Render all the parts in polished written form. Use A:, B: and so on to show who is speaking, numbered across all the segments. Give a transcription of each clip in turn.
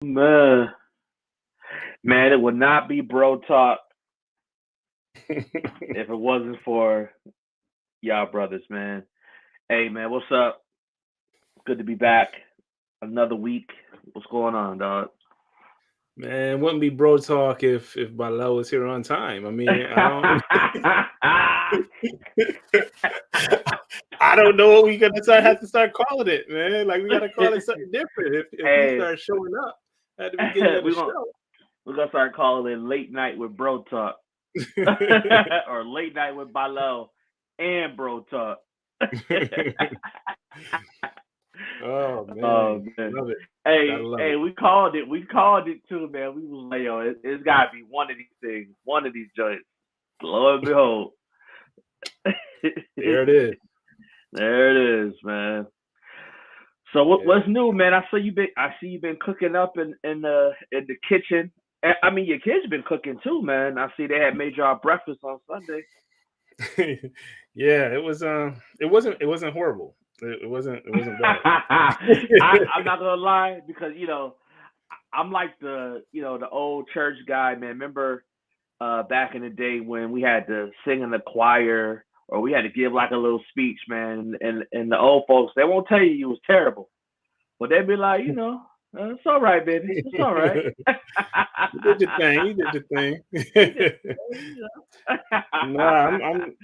A: Man, man, it would not be bro talk if it wasn't for y'all brothers, man. Hey, man, what's up? Good to be back. Another week. What's going on, dog?
B: Man, wouldn't be bro talk if Balao was here on time. I mean, I don't I don't know what we gonna have to start calling it, man. Like we gotta call it something different if he
A: Hey,
B: starts showing up at the beginning of the
A: we gonna
B: show.
A: we're gonna start calling it late night with bro talk or late night with Balo and bro talk.
B: Oh
A: Oh
B: man,
A: man.
B: love it. Gotta
A: Hey,
B: love
A: hey,
B: it.
A: we called it. We called it too, man. We was like, yo, it's gotta be one of these things, one of these joints. Lo and behold,
B: There it is.
A: there it is, man. So
B: Yeah.
A: what's new, man? I see you been cooking up in the kitchen. I mean, your kids been cooking too, man. I see they had made y'all breakfast on Sunday.
B: Yeah, it wasn't horrible. It wasn't bad.
A: I'm not gonna lie because I'm like the old church guy, man. Remember back in the day when we had to sing in the choir or we had to give like a little speech, man, and the old folks they won't tell you it was terrible, but they'd be like, it's all right, baby, it's all right.
B: You did your thing. You did
A: You did,
B: your thing. Nah, I'm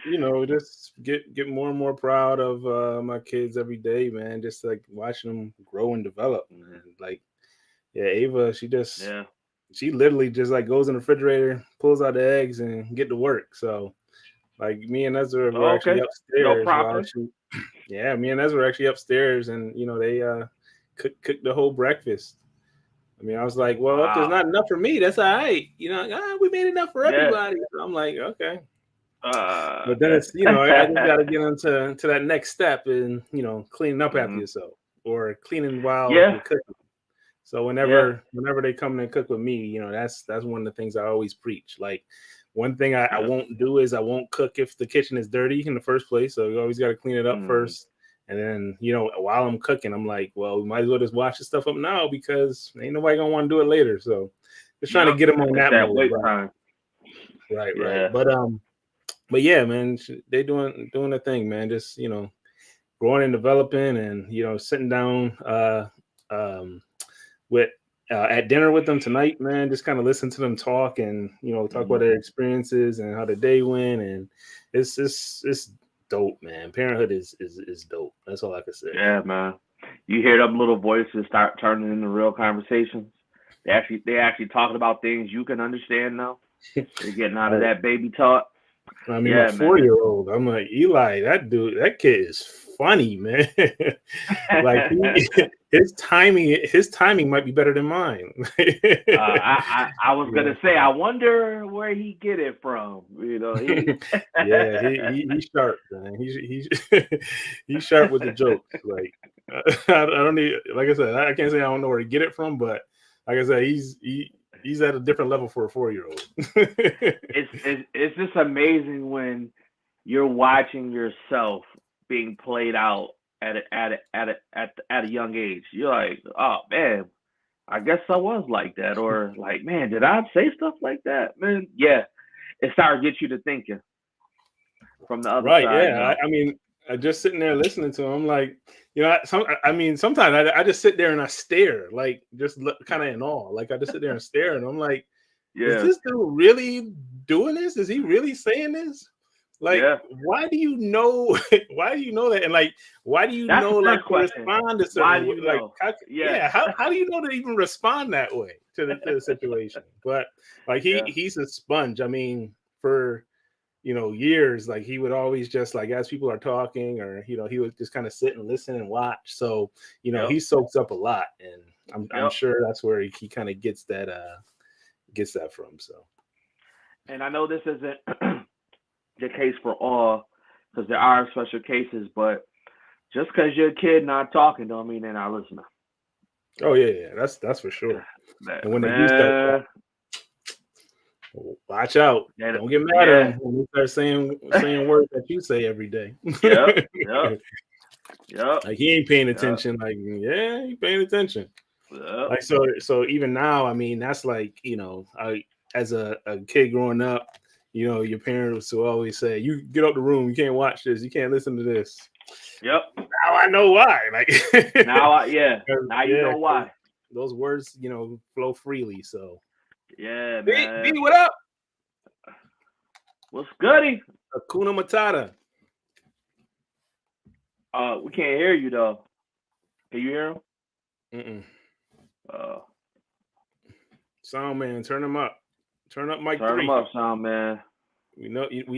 B: just get more and more proud of my kids every day, man. Just like watching them grow and develop, man. Like, yeah, Ava,
A: yeah.
B: she literally just like goes in the refrigerator, pulls out the eggs, and get to work. So, like, me and Ezra were
A: Oh,
B: actually
A: okay. No
B: upstairs while
A: prompting.
B: she, yeah, me and Ezra were actually upstairs, and they cooked the whole breakfast. I mean, I was like, well, if there's
A: Wow.
B: not enough for me, that's all right. We made enough for
A: Yeah.
B: everybody. So I'm like, okay. But then
A: Okay.
B: it's I just got to get into to that next step in cleaning up after
A: hmm
B: yourself or cleaning while
A: Yeah.
B: you're cooking. So
A: Yeah.
B: whenever they come in and cook with me, that's one of the things I always preach. Like one thing I
A: Yeah.
B: won't do is I won't cook if the kitchen is dirty in the first place. So you always got to clean it up
A: Mm.
B: first. And then while I'm cooking, I'm like, well, we might as well just wash the stuff up now because ain't nobody gonna want to do it later. So just trying to
A: Yep.
B: get them on
A: It's
B: that
A: that
B: mode,
A: wait
B: right?
A: time.
B: Right.
A: Yeah.
B: But yeah, man, they doing the thing, man. Just growing and developing, and sitting down um, with at dinner with them tonight, man. Just kind of listen to them talk and talk about
A: hmm
B: their experiences and how the day went, and it's dope, man. Parenthood is dope. That's all I can say.
A: Yeah, man. You hear them little voices start turning into real conversations. They actually talking about things you can understand now. They're getting out of
B: Oh,
A: that baby talk.
B: I mean, my
A: Yeah, man.
B: 4-year-old, I'm like, Eli, that kid is funny, man. Like his timing might be better than mine.
A: I was
B: Yeah,
A: gonna say, I wonder where he get it from. He.
B: yeah, he's sharp, man. He's sharp with the jokes. Like I don't need, like I said, I can't say I don't know where to get it from, but like I said, he's at a different level for a 4-year-old.
A: It's just amazing when you're watching yourself being played out at a young age. You're like, oh man, I guess I was like that, or like, man, did I say stuff like that, man? Yeah, it started to get you to thinking from the other
B: Right?
A: side,
B: Yeah. I mean, just sitting there listening to him, like I mean, sometimes I just sit there and I stare, like just look kind of in awe. Like I just sit there and stare, and I'm like, is
A: Yeah,
B: this dude really doing this? Is he really saying this? Like,
A: yeah.
B: why do you know? Why do you know that? And like, why do you
A: That's the
B: know like
A: first
B: to
A: question.
B: respond a
A: Why
B: certain
A: do
B: way?
A: you
B: Like,
A: know? Yeah,
B: yeah, how do you know to even respond that way to the situation? But like
A: yeah.
B: he's a sponge. I mean, for years, like he would always just like as people are talking, or he would just kind of sit and listen and watch. So
A: Yep,
B: he soaks up a lot, and I'm
A: yep.
B: sure that's where he kind of gets that from. So
A: And I know this isn't the case for all, because there are special cases, but just because your kid not talking don't mean they're not listening.
B: oh yeah, that's for sure. And when they do start
A: Man,
B: talking, watch out.
A: that,
B: Don't get mad at
A: yeah,
B: them when they start saying words that you say every day.
A: yep, yep, yep,
B: Like he ain't paying
A: yep.
B: attention. Like, yeah, he paying attention.
A: Yep.
B: Like so even now, I mean, that's like, as a kid growing up, your parents will always say, "You get out the room, you can't watch this, you can't listen to this."
A: Yep.
B: Now I know why. Like
A: Now you know why.
B: Those words, flow freely. So
A: yeah,
B: B,
A: man.
B: what up?
A: What's goody?
B: Hakuna Matata.
A: We can't hear you though. Can you hear him?
B: Sound man, turn him up. Turn up mic 3.
A: Turn him up, sound man.
B: We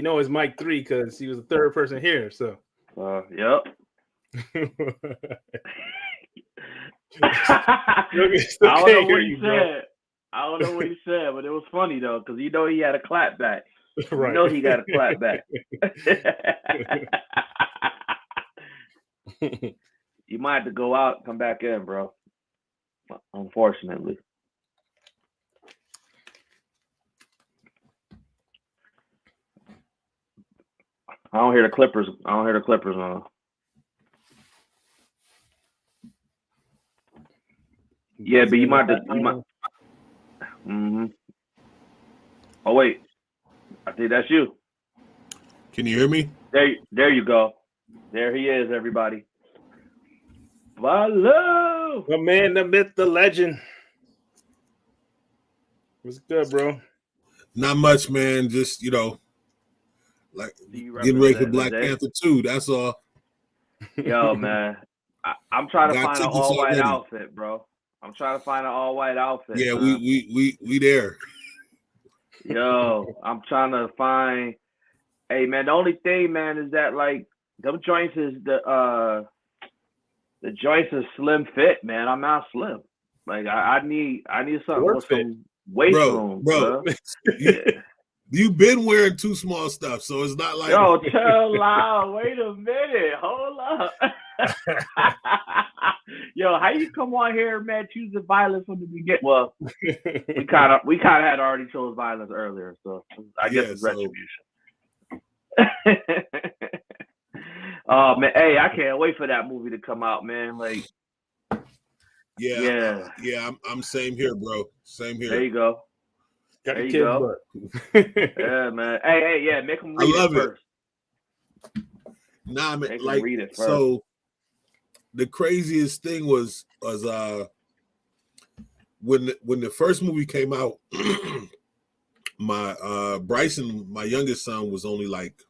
B: know it's mic 3 because he was the third person here. So
A: yep. I don't know what he said, but it was funny though, because he had a clap back.
B: Right.
A: He got a clap back. You might have to go out and come back in, bro. Unfortunately. I don't hear the Clippers. On. Yeah, but you might. Mm-hmm. Oh wait, I think that's you.
C: Can you hear me?
A: There you go. There he is, everybody. Hello.
B: The man, the myth, the legend. What's good, bro?
C: Not much, man. Just like getting ready for Black Panther 2. That's all.
A: Yo, man, I'm trying to find an all-white outfit, bro. I'm trying to find an all-white outfit.
C: Yeah,
A: man.
C: we there.
A: Yo, I'm trying to find. Hey, man, the only thing, man, is that like them joints is the joints is slim fit, man. I'm not slim. Like I need something with some waist room, bro.
C: You've been wearing too small stuff, so it's not like.
A: Yo, chill out. Wait a minute. Hold up. Yo, how you come on here, man, choosing violence from the beginning? Well, we kind of had already chose violence earlier, so I guess it's retribution. Oh man, hey, I can't wait for that movie to come out, man. Like,
C: yeah. I'm same here, bro. Same here.
A: There you go.
B: There you go.
A: Yeah, man. Hey, yeah, make them read it first.
C: Nah, man, like read it first. So the craziest thing was when the first movie came out, my Bryson, my youngest son, was only like,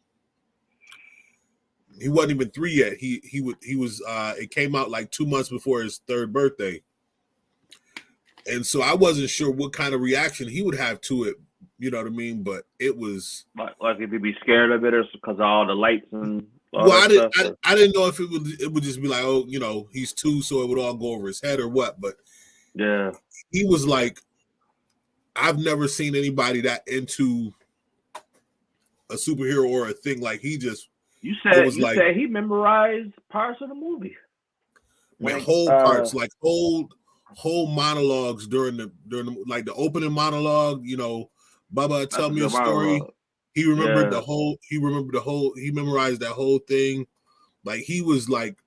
C: he wasn't even 3 yet. He was it came out like 2 months before his 3rd birthday. And so I wasn't sure what kind of reaction he would have to it, you know what I mean? But it was
A: like if he'd be scared of it, or because of all the lights and
C: all I didn't know if it would just be like, oh, he's 2, so it would all go over his head or what. But
A: yeah,
C: he was like, I've never seen anybody that into a superhero or a thing. Like he just
A: you said he memorized parts of the movie.
C: Man, whole parts, like whole monologues during the like the opening monologue, Bubba, tell me a story. He remembered the whole, he memorized that whole thing. Like he was like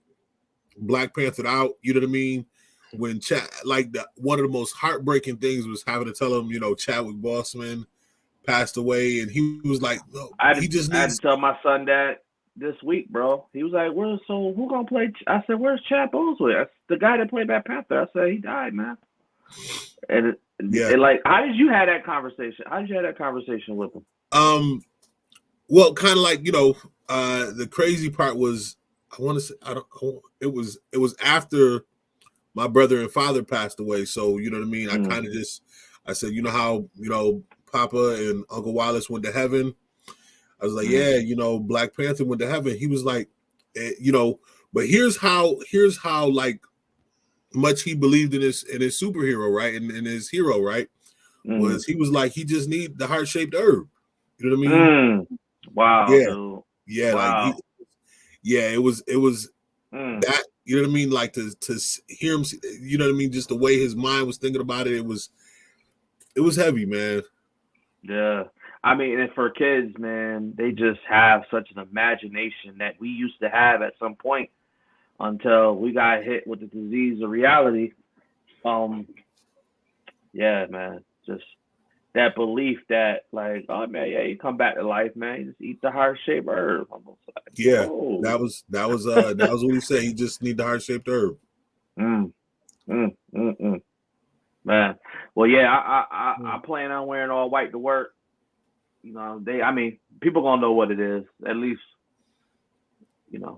C: Black Panther out, you know what I mean? When one of the most heartbreaking things was having to tell him, Chadwick Boseman passed away, and he was like, no, I had to
A: tell my son that this week, bro. He was like, who gonna play? I said, where's Chad Boseman? The guy that played Black Panther. I said, he died, man. And like, how did you have that conversation? How did you have that conversation with him?
C: Well, kind of like, the crazy part was, it was after my brother and father passed away. So, you know what I mean? I kind of I said, how, Papa and Uncle Wallace went to heaven. I was like, yeah, Black Panther went to heaven. He was like, but here's how like much he believed in his superhero, right? And his hero, right? Was he was like, he just need the heart-shaped herb. You know what I mean?
A: Wow.
C: Yeah.
A: Dude.
C: Yeah.
A: Wow.
C: Like, it was that, you know what I mean? Like to hear him, you know what I mean? Just the way his mind was thinking about it. It was heavy, man.
A: Yeah. I mean, and for kids, man, they just have such an imagination that we used to have at some point until we got hit with the disease of reality. Yeah, man. Just that belief that, like, oh man, yeah, you come back to life, man. You just eat the heart shaped herb. I'm like,
C: Yeah,
A: oh.
C: that was what he said. He just need the heart shaped herb.
A: Mm, mm, mm, mm. Man. Well, yeah, I plan on wearing all white to work. You know, people gonna know what it is. At least,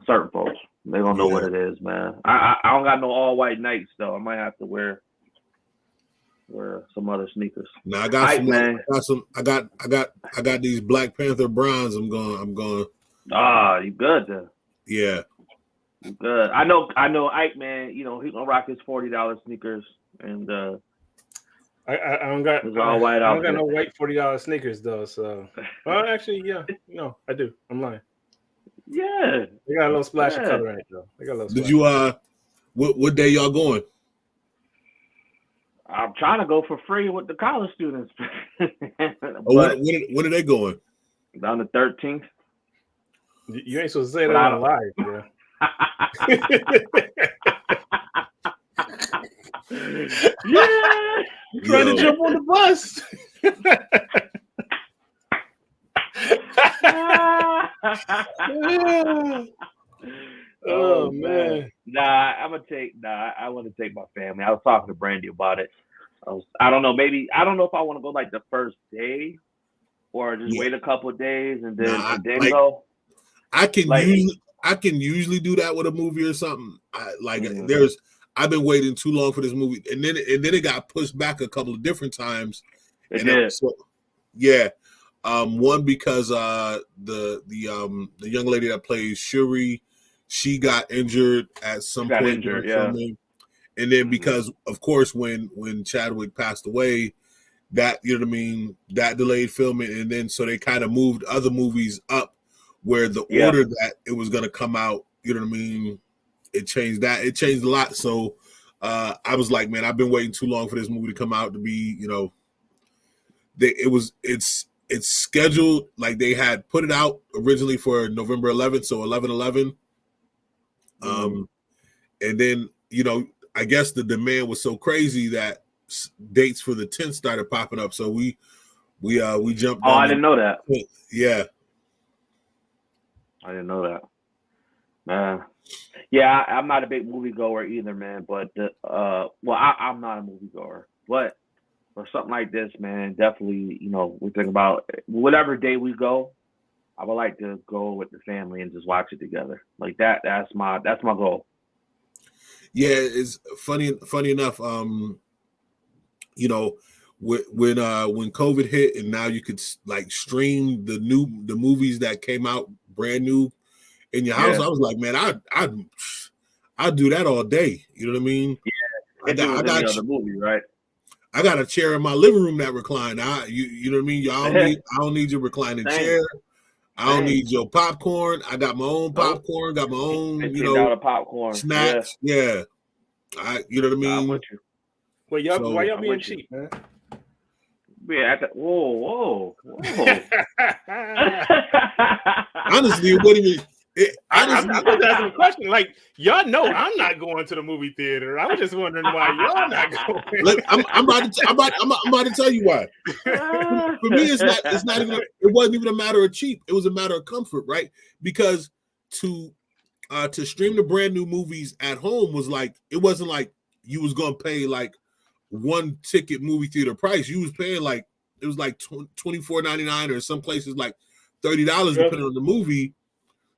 A: certain folks, they gonna know what it is, man. I don't got no all white nights though. I might have to wear some other sneakers.
C: Now I got these Black Panther Browns. I'm going.
A: Ah, you good then?
C: Yeah.
A: You good. I know Ike, man. He gonna rock his $40 sneakers, and
B: I don't got
A: all white.
B: I don't got no white $40 sneakers though. So, well, actually, yeah, no, I do. I'm lying.
A: Yeah,
B: they got a little splash of color in it though. They got a little.
C: Did you what day y'all going?
A: I'm trying to go for free with the college students.
C: When are they going?
A: On the 13th.
B: You ain't supposed to say that on live, bro.
A: Yeah,
B: you trying to jump on the bus? Oh man.
A: I want to take my family. I was talking to Brandy about it. I don't know. Maybe I don't know if I want to go like the first day, or just wait a couple of days and then go.
C: I can usually do that with a movie or something. I've been waiting too long for this movie, and then it got pushed back a couple of different times.
A: It did.
C: One because the young lady that plays Shuri, she got injured at some point. Filming. And then because of course when Chadwick passed away, that that delayed filming, and then so they kind of moved other movies up where the order that it was going to come out. It changed a lot. So I was like, man, I've been waiting too long for this movie to come out to be, it's scheduled, like they had put it out originally for November 11th, so 11/11. And then I guess the demand was so crazy that dates for the 10th started popping up. So we jumped.
A: I didn't know that.
C: Yeah,
A: I didn't know that, man. Yeah, I'm not a big moviegoer either, man. But I'm not a moviegoer, but for something like this, man, definitely, we think about whatever day we go. I would like to go with the family and just watch it together, like that. That's my goal.
C: Yeah, it's funny enough. When COVID hit and now you could like stream the movies that came out brand new in your house, I was like, man, I'd do that all day. You know what I mean?
A: Yeah, I got the movie, right?
C: I got a chair in my living room that recline. You know what I mean? I don't need your reclining chair. I don't need your popcorn. I got my own popcorn. Got my own,
A: popcorn
C: snacks. Yeah, you know what I mean.
A: I'm with you.
B: Well, why y'all being cheap, man?
A: Yeah, whoa.
C: Honestly, it wouldn't even.
B: I'm just asking a question. Like, y'all know I'm not going to the movie theater. I was just wondering why y'all not going.
C: Look, I'm about to tell you why. For me, it's not even. It wasn't even a matter of cheap. It was a matter of comfort, right? Because to stream the brand new movies at home was like, it wasn't like you was gonna pay like one ticket movie theater price. You was paying like, it was like $24.99 or some places like $30 depending on the movie.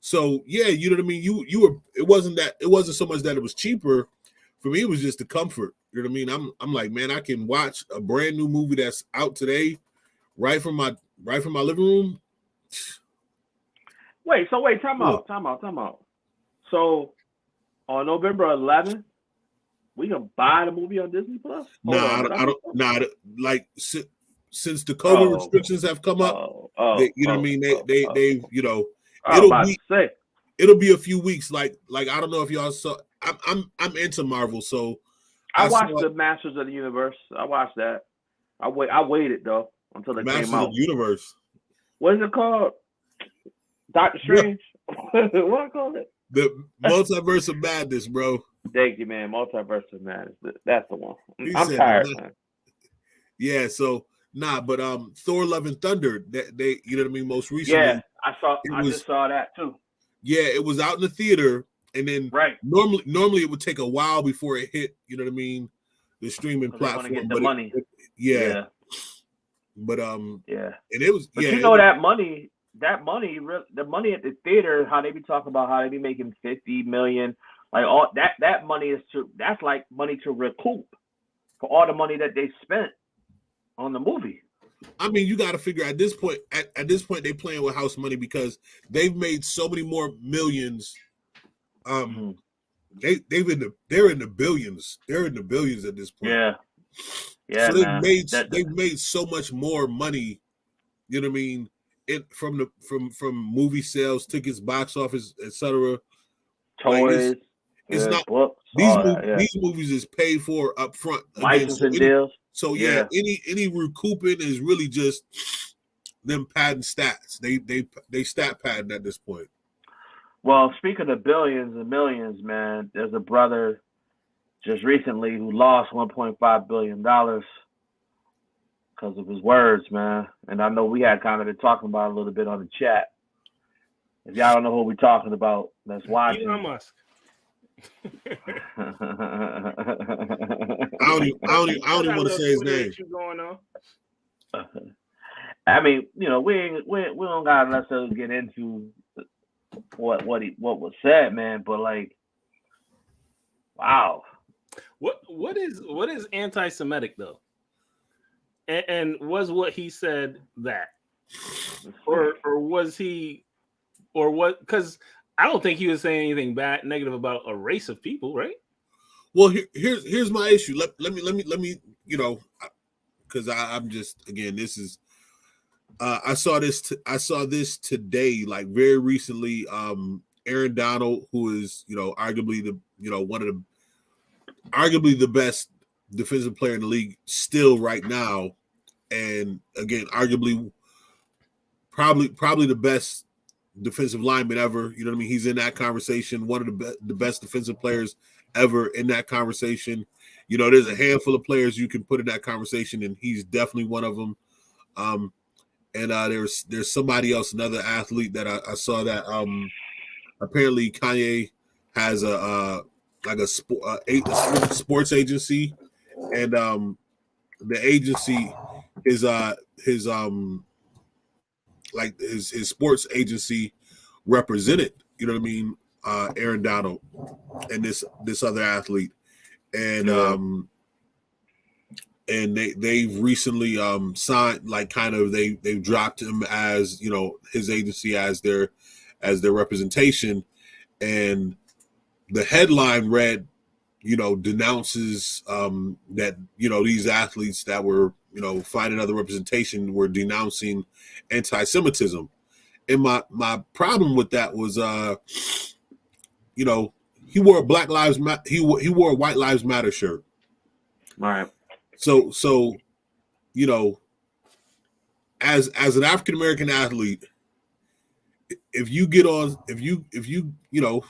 C: So yeah, you know what I mean. You were. It wasn't so much that it was cheaper. For me, it was just the comfort. You know what I mean. I'm like, man, I can watch a brand new movie that's out today, right from my living room.
A: Wait, time out. So on November 11th, we can buy the movie on Disney Plus?
C: I don't. Like since the COVID restrictions have come up, you know what I mean. They've it'll be a few weeks. Like I don't know if y'all saw. I'm into Marvel, so
A: I watched the Masters of the Universe. I watched that. I waited though until it
C: Masters
A: came out.
C: of the Universe.
A: What is it called? Doctor Strange. What I call it?
C: The Multiverse of Madness, bro.
A: Thank you, man. Multiverse of Madness. That's the one.
C: He
A: I'm
C: said,
A: tired,
C: nah.
A: man.
C: Yeah, so but Thor: Love and Thunder, that they, you know what I mean, most recently.
A: Yeah, I just saw that too.
C: Yeah, it was out in the theater, and then
A: right.
C: Normally it would take a while before it hit, you know what I mean, the streaming platform.
A: They want to get the money.
C: Yeah. But
A: yeah.
C: And it was,
A: but
C: yeah,
A: you know, that money, the money at the theater, how they be talking about how they be making 50 million, like all that money that's like money to recoup for all the money that they spent on the movie.
C: I mean, you got to figure at this point. At this point, they playing with house money because they've made so many more millions. They're in the billions. They're in the billions at this point.
A: Yeah.
C: So they've made so much more money. You know what I mean? From movie sales, tickets, box office, etc.
A: Toys.
C: Like it's not
A: books.
C: These movies is paid for up front.
A: Licensing deals.
C: So any recouping is really just them padding stats. They stat padding at this point.
A: Well, speaking of billions and millions, man, there's a brother just recently who lost $1.5 billion because of his words, man. And I know we had kind of been talking about it a little bit on the chat. If y'all don't know who we're talking about, that's watching.
B: Elon Musk.
C: I don't even want to say his name.
B: Going on.
A: I mean, you know, we don't gotta necessarily get into what was said, man. But like, wow,
B: what is anti-Semitic though? And was what he said that, or was he, or what? Because I don't think he was saying anything negative about a race of people, right?
C: Well, here's my issue. Let me, you know, because I'm just, again, this is, I saw this today, like very recently. Aaron Donald, who is, you know, arguably the best defensive player in the league still right now, and again, arguably probably the best defensive lineman ever. You know what I mean? He's in that conversation. One of the best defensive players ever in that conversation. You know, there's a handful of players you can put in that conversation, and he's definitely one of them. And there's somebody else, another athlete that I saw that apparently Kanye has a sports agency, and the agency is his sports agency represented, you know what I mean, Aaron Donald and this other athlete, and and they've recently signed, like, kind of they've dropped him as, you know, his agency as their representation, and the headline read, you know, denounces that, you know, these athletes that were, you know, finding other representation were denouncing anti-Semitism. And my problem with that was, you know, he wore a Black Lives Matter, he wore a White Lives Matter shirt.
A: All right.
C: So, you know, as an African American athlete, if you get on, you know,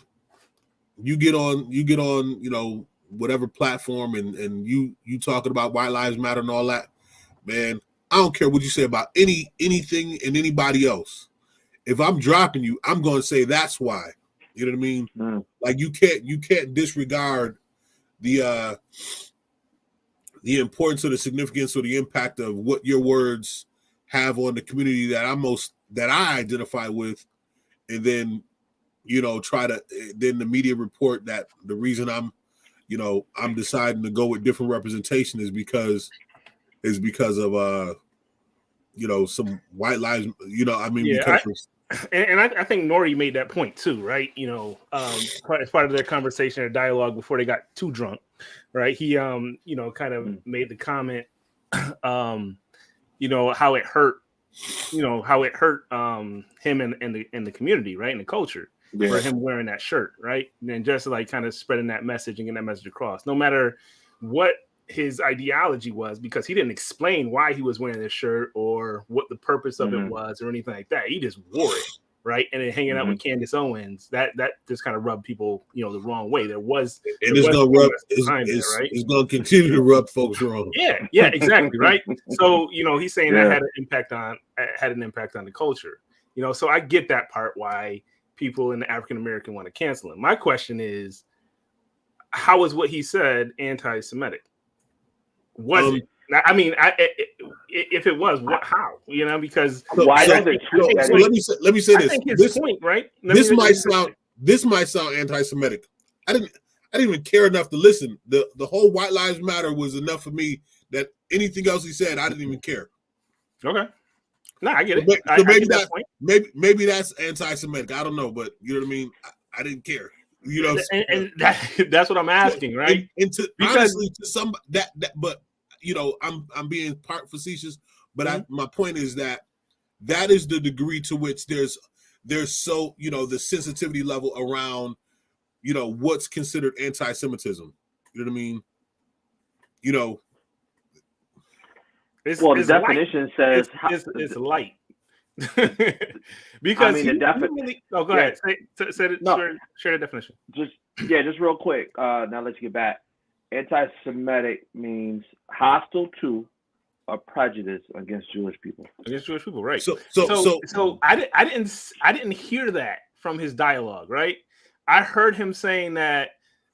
C: you get on, you know, whatever platform, and you talking about White Lives Matter and all that, man, I don't care what you say about anything and anybody else. If I'm dropping you, I'm going to say that's why. You know what I mean?
A: Mm.
C: Like, you can't disregard the importance or the significance or the impact of what your words have on the community that I identify with, and then, you know, then the media report that the reason I'm deciding to go with different representation is because of you know, some white lives, you know, I mean,
B: yeah, I think Nori made that point too, right? You know, as part of their conversation or dialogue before they got too drunk, right? He, you know, kind of made the comment, you know, how it hurt him and the community, right, and the culture, for him wearing that shirt, right, and then just like kind of spreading that message and getting that message across, no matter what his ideology was, because he didn't explain why he was wearing this shirt or what the purpose of it was or anything like that. He just wore it, right? And then hanging out with Candace Owens, that just kind of rubbed people, the wrong way. There was,
C: and it's gonna rub,
B: right?
C: It's gonna continue to rub folks wrong.
B: Yeah, exactly, right. So he's saying that had an impact on the culture, So I get that part why people in the African American want to cancel him. My question is, how is what he said anti-Semitic? Was it? I mean, if it was, what? How? Because
A: why don't they?
C: So let me say this.
B: His point, right?
C: This might sound anti-Semitic. I didn't even care enough to listen. The whole White Lives Matter was enough for me. That anything else he said, I didn't even care.
B: Okay. No, I get it. So
C: maybe that's anti-Semitic. I don't know, but you know what I mean. I didn't care.
B: And that's what I'm asking, right?
C: Honestly, to some that, but. I'm being part facetious, but my point is that is the degree to which there's so the sensitivity level around what's considered anti-Semitism. You know what I mean?
A: The definition says
B: it's light. Because
A: the definition.
B: Go ahead. Share the definition.
A: Just real quick. Now let's get back. Anti-Semitic means hostile to or prejudice against Jewish people.
B: Against Jewish people, right?
A: So
B: I didn't hear that from his dialogue, right? I heard him saying that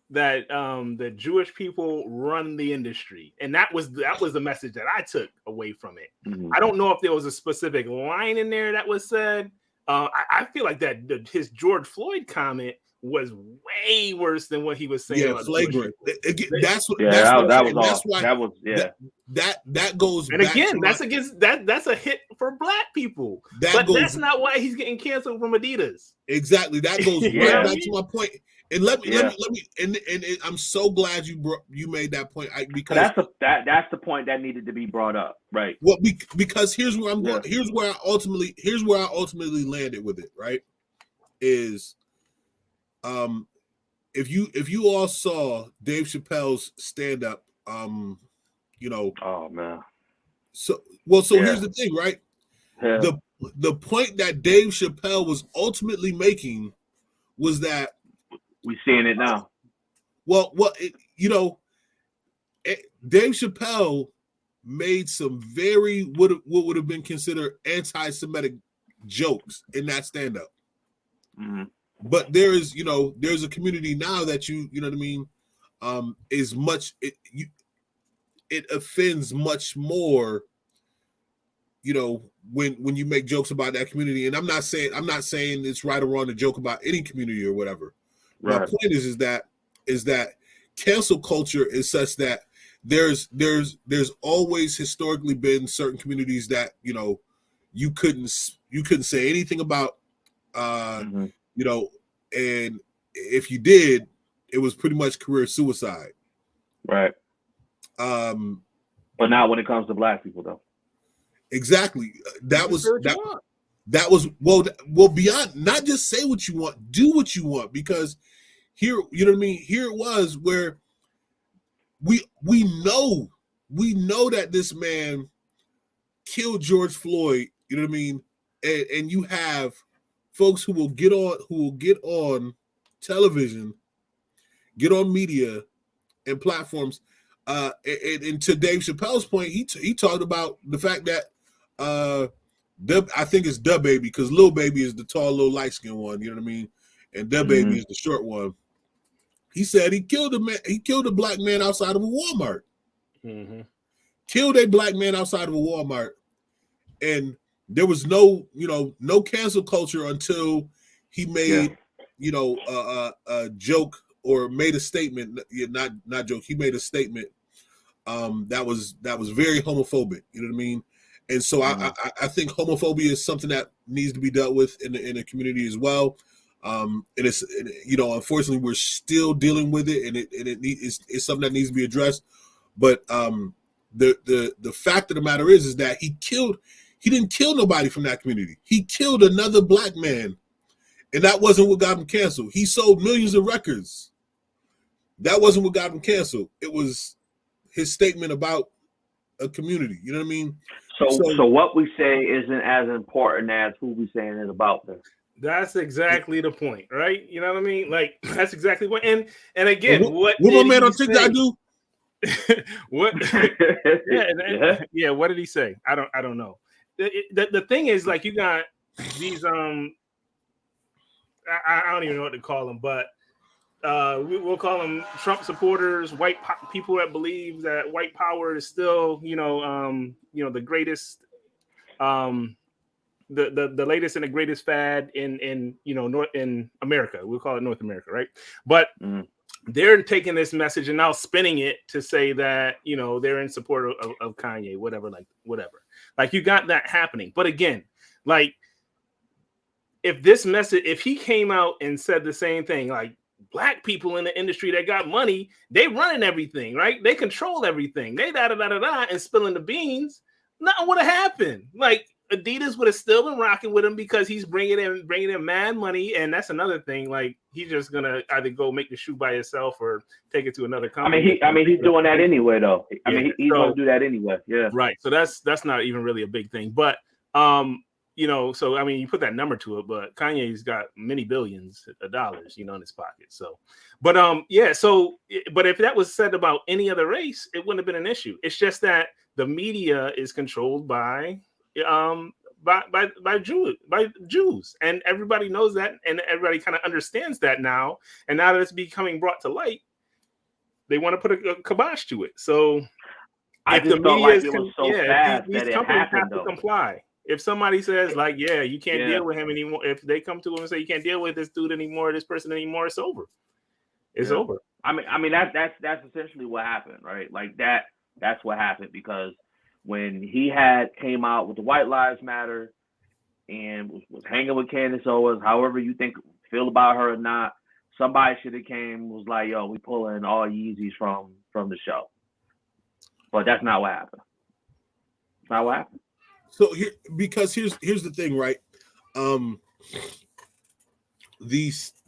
B: the Jewish people run the industry, and that was the message that I took away from it.
A: Mm-hmm.
B: I don't know if there was a specific line in there that was said. I feel like his George Floyd comment was way worse than what he was saying.
C: Yeah, flagrant. That goes.
B: And again, that's a hit for Black people. That's not why he's getting canceled from Adidas.
C: Exactly. That goes right back to my point. And let me. And I'm so glad you made that point because
A: that's the point that needed to be brought up, right?
C: Well, because here's where I'm going. Here's where I ultimately landed with it. Right? Is if you all saw Dave Chappelle's stand up, oh
A: man.
C: So here's the thing, right? Yeah. The point that Dave Chappelle was ultimately making was that
A: we seeing it now.
C: Dave Chappelle made some very what would have been considered anti-Semitic jokes in that stand up.
A: Mm-hmm.
C: But there's a community now that you know what I mean, is much it offends much more, when you make jokes about that community. And I'm not saying it's right or wrong to joke about any community or whatever. Right. My point is that cancel culture is such that there's always historically been certain communities that you couldn't say anything about.
A: Mm-hmm.
C: And if you did, it was pretty much career suicide.
A: Right. But not when it comes to Black people, though.
C: Exactly. That was beyond not just say what you want, do what you want, because here, you know what I mean? Here it was where we know that this man killed George Floyd, you know what I mean? And you have folks who will get on television, get on media and platforms. And to Dave Chappelle's point, he talked about the fact that I think it's Da Baby, because Lil Baby is the tall, little light skinned one, you know what I mean? And Da Baby is the short one. He said he killed a Black man outside of a Walmart.
B: Mm-hmm.
C: Killed a Black man outside of a Walmart. And there was no cancel culture until he made, a joke or made a statement. Not joke. He made a statement that was very homophobic. You know what I mean? And so I think homophobia is something that needs to be dealt with in the community as well. And it's unfortunately we're still dealing with it, and it's something that needs to be addressed. But the fact of the matter is that he didn't kill nobody from that community. He killed another Black man, and that wasn't what got him canceled. He sold millions of records. That wasn't what got him canceled. It was his statement about a community. You know what I mean?
A: So what we say isn't as important as who we saying it about. Then.
B: That's exactly the point, right? You know what I mean? Like that's exactly what. And again, what
C: my
B: did
C: man
B: he
C: on TikTok
B: say?
C: do?
B: What? Yeah. What did he say? I don't know. The thing is, like, you got these I don't even know what to call them, but we'll call them Trump supporters, people that believe that white power is still, the greatest, the latest and the greatest fad in in America. We'll call it North America, right? But they're taking this message and now spinning it to say that they're in support of Kanye, whatever. Like you got that happening. But again, like if he came out and said the same thing, like black people in the industry that got money, they running everything, right? They control everything. They and spilling the beans, nothing would have happened. Like Adidas would have still been rocking with him because he's bringing in mad money, and that's another thing. Like he's just gonna either go make the shoe by himself or take it to another company.
A: I mean, he's doing that anyway, though. He's gonna do that anyway. Yeah,
B: right. So that's not even really a big thing, but so I mean, you put that number to it, but Kanye's got many billions of dollars, in his pocket. So, but but if that was said about any other race, it wouldn't have been an issue. It's just that the media is controlled by Jews, and everybody knows that, and everybody kind of understands that now. And now that it's becoming brought to light, they want to put a kibosh to it. So,
A: if the media is so fast
B: these
A: that
B: companies
A: it happened,
B: have to comply. If somebody says like, you can't deal with him anymore, if they come to him and say you can't deal with this dude anymore, this person anymore, it's over. It's over.
A: I mean that's essentially what happened, right? Like that's what happened, because when he came out with the White Lives Matter and was hanging with Candace Owens, however you feel about her or not, somebody should have was like, yo, we pulling all Yeezys from the show. But that's not what happened. It's not what happened.
C: So here's the thing, right? The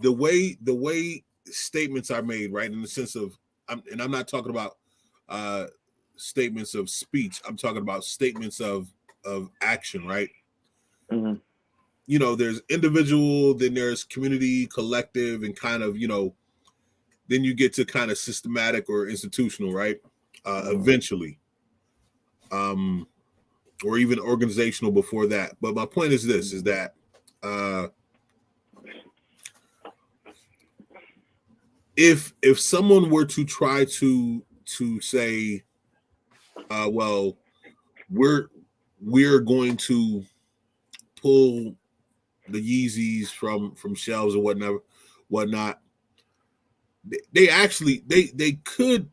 C: way statements are made, right, in the sense of, I'm not talking about statements of speech. I'm talking about statements of action, right?
A: Mm-hmm.
C: There's individual, then there's community, collective, and kind of, then you get to kind of systematic or institutional, right? Eventually. Or even organizational before that. But my point is this, is that if someone were to try to say, well, we're going to pull the Yeezys from shelves or whatnot, they actually they could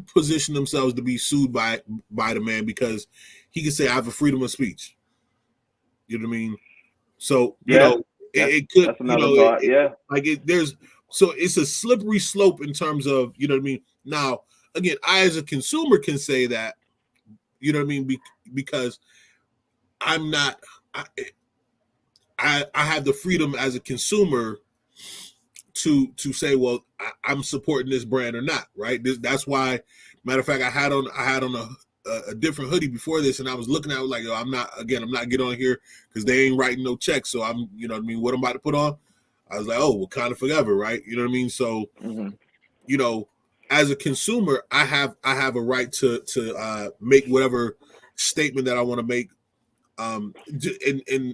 C: position themselves to be sued by the man, because he could say, I have a freedom of speech. You know what I mean? So, it could,
A: that's another thought.
C: So it's a slippery slope in terms of, you know what I mean? Now, again, I as a consumer can say that, you know what I mean? Because I'm not, I have the freedom as a consumer to say, well, I'm supporting this brand or not, right? That's why, matter of fact, I had on a different hoodie before this, and I was looking at it like, yo, I'm not getting on here because they ain't writing no checks. So I'm, you know what I mean, what I'm about to put on. I was like, oh, Wakanda forever, right? You know what I mean? So, as a consumer, I have a right to make whatever statement that I want to make, and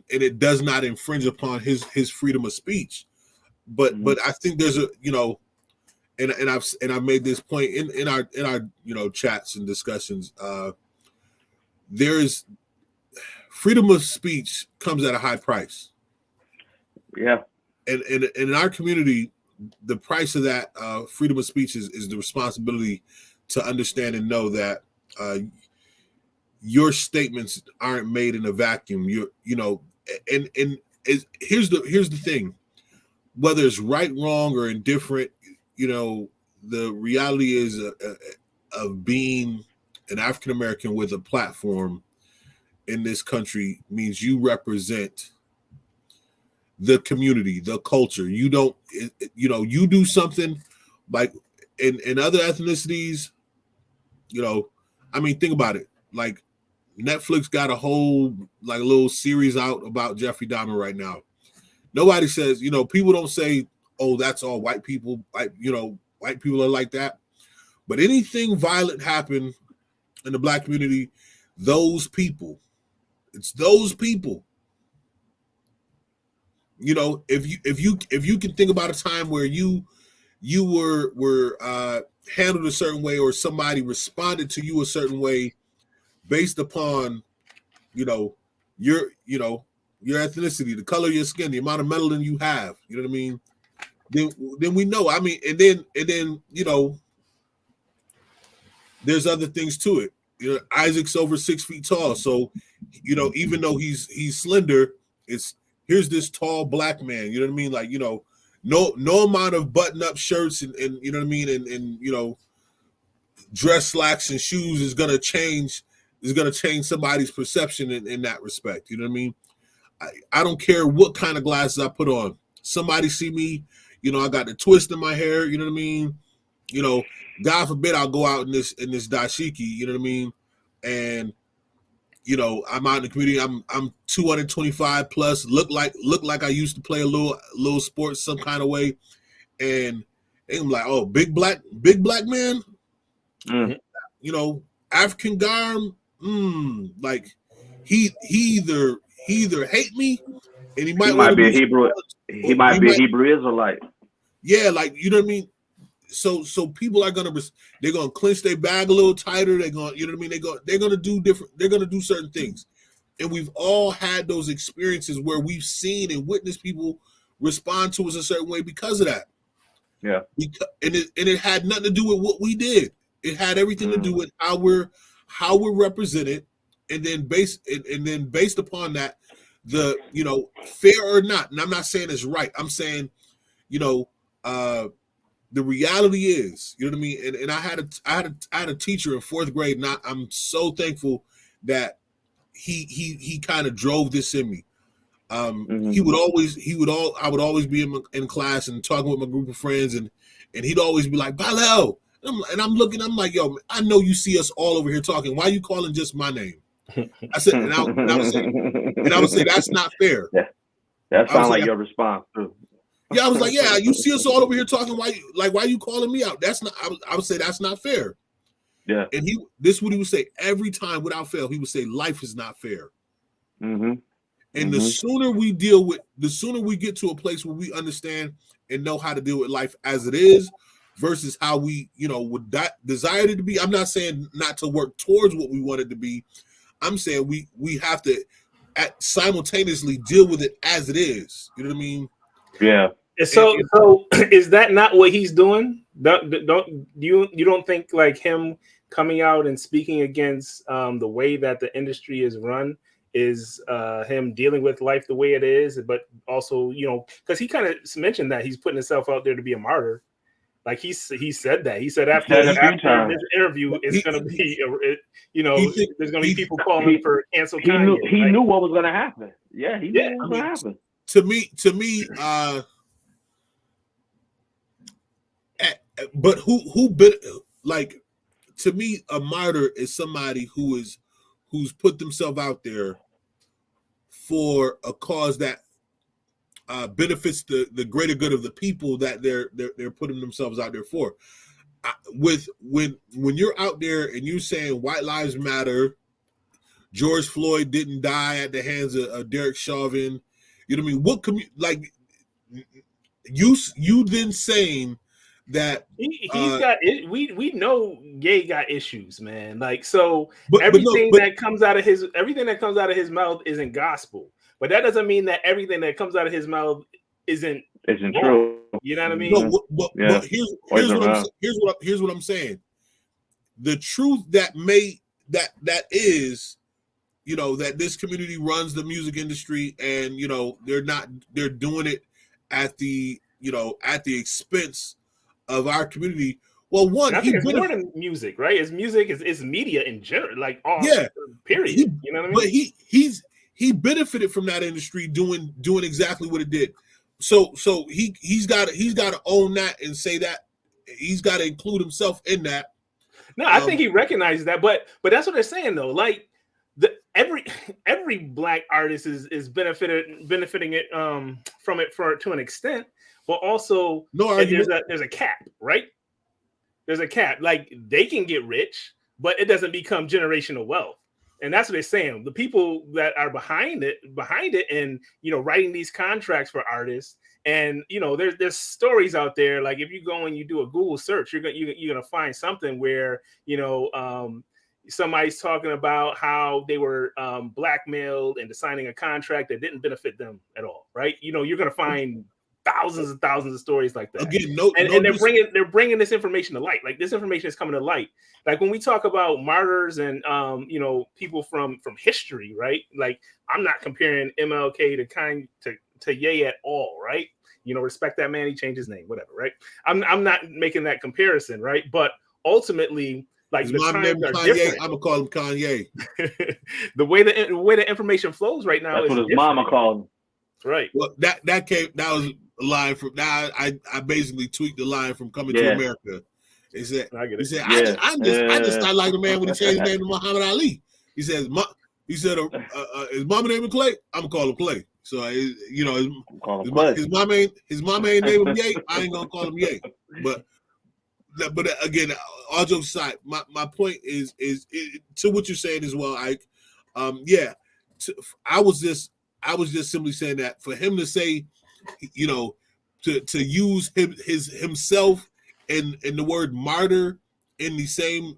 C: it does not infringe upon his freedom of speech. But I think there's and I've made this point in our chats and discussions. There's freedom of speech comes at a high price.
A: Yeah.
C: And in our community, the price of that freedom of speech is the responsibility to understand and know that your statements aren't made in a vacuum. Here's the thing. Whether it's right, wrong, or indifferent, the reality is of being an African American with a platform in this country means you represent the community, the culture. You don't, you do something like in other ethnicities, I mean, think about it. Like Netflix got a whole, like a little series out about Jeffrey Dahmer right now. Nobody says, people don't say, "Oh, that's all white people." White people are like that. But anything violent happen in the black community, it's those people. If you can think about a time where you were handled a certain way, or somebody responded to you a certain way based upon your ethnicity, the color of your skin, the amount of melanin you have, you know what I mean? Then we know. I mean, and then there's other things to it. Isaac's over 6 feet tall, so even though he's slender, here's this tall black man. You know what I mean? Like no amount of button-up shirts and you know what I mean, and dress slacks and shoes is gonna change somebody's perception in that respect. You know what I mean? I don't care what kind of glasses I put on. Somebody see me, I got the twist in my hair. You know what I mean? God forbid I'll go out in this dashiki. You know what I mean? And I'm out in the community. I'm 225 plus. Look like I used to play a little sports some kind of way, and I'm like, oh, big black man.
A: Mm-hmm.
C: African Garm. Like he either hate me, and he might
A: be a Hebrew. He might be a Hebrew Israelite.
C: Yeah, like you know what I mean. So people are they're gonna clench their bag a little tighter. They're gonna, you know what I mean. They're gonna do different. They're gonna do certain things, and we've all had those experiences where we've seen and witnessed people respond to us a certain way because of that.
A: Yeah,
C: and it had nothing to do with what we did. It had everything to do with how we're represented, and then based upon that, fair or not. And I'm not saying it's right. I'm saying, the reality is, you know what I mean. And I had a teacher in 4th grade, and I'm so thankful that he kind of drove this in me. I would always be in class and talking with my group of friends, and he'd always be like, Balel. And I'm looking, I'm like, yo, I know you see us all over here talking. Why are you calling just my name? I said, and I would say that's not fair.
A: Yeah. That sounds like your response too.
C: Yeah, I was like, yeah, you see us all over here talking. Why are you calling me out? That's not. I would say that's not fair.
A: Yeah.
C: And this is what he would say every time without fail. He would say, life is not fair.
A: Mm-hmm.
C: And the sooner we get to a place where we understand and know how to deal with life as it is, versus how we, would desire it to be. I'm not saying not to work towards what we want it to be. I'm saying we have to simultaneously deal with it as it is. You know what I mean?
A: Yeah.
B: So is that not what he's doing? You don't think like him coming out and speaking against the way that the industry is run is him dealing with life the way it is, but also, because he kind of mentioned that he's putting himself out there to be a martyr. Like he said that. He said after this interview, it's going to be, there's going to be people calling for cancel Kanye.
A: He knew what was going to happen. Yeah, he knew what was going to happen.
C: To me, but who been like, to me, a martyr is somebody who's put themselves out there for a cause that benefits the greater good of the people that they're putting themselves out there for. When you're out there and you're saying white lives matter, George Floyd didn't die at the hands of Derek Chauvin, you know what I mean? What you then saying that
B: he's got it. We know Ye got issues, man. Like, so everything that comes out of his mouth isn't gospel. But that doesn't mean that everything that comes out of his mouth isn't
A: true.
B: You know what I mean?
C: No, but here's what I'm saying. The truth that is, that this community runs the music industry, and they're doing it at the expense of our community. Well, one,
B: I think it's more than music, right? It's music, it's media in general, like period. You know what I mean?
C: But he benefited from that industry doing exactly what it did. So he's got to own that and say that he's got to include himself in that.
B: No, I think he recognizes that, but that's what they're saying though. Like every black artist is benefiting it from it to an extent, but also there's a cap, right? There's a cap. Like they can get rich, but it doesn't become generational wealth. And that's what they're saying. The people that are behind it, and writing these contracts for artists, and there's stories out there. Like if you go and you do a Google search, you're gonna find something where somebody's talking about how they were blackmailed into signing a contract that didn't benefit them at all, right? You're gonna find thousands and thousands of stories like that.
C: Again,
B: they're bringing this information to light. Like this information is coming to light. Like when we talk about martyrs and people from history, right? Like I'm not comparing MLK to Ye at all, right? Respect that man. He changed his name, whatever, right? I'm not making that comparison, right? But ultimately, like the times are different.
C: I'm gonna call him Kanye.
B: the way the information flows right now.
A: That's what his mama called him.
B: Right.
C: Well, that was a line from now. I basically tweaked the line from Coming to America. He said, I just started like the man when he changed his name to Muhammad Ali. He says, his mama named Clay. I'm gonna call him Clay. So his mama ain't named him Ye. I ain't gonna call him Ye. But again, all jokes aside, my point is to what you're saying as well, Ike. I was just simply saying that for him to say, to use himself and the word martyr in the same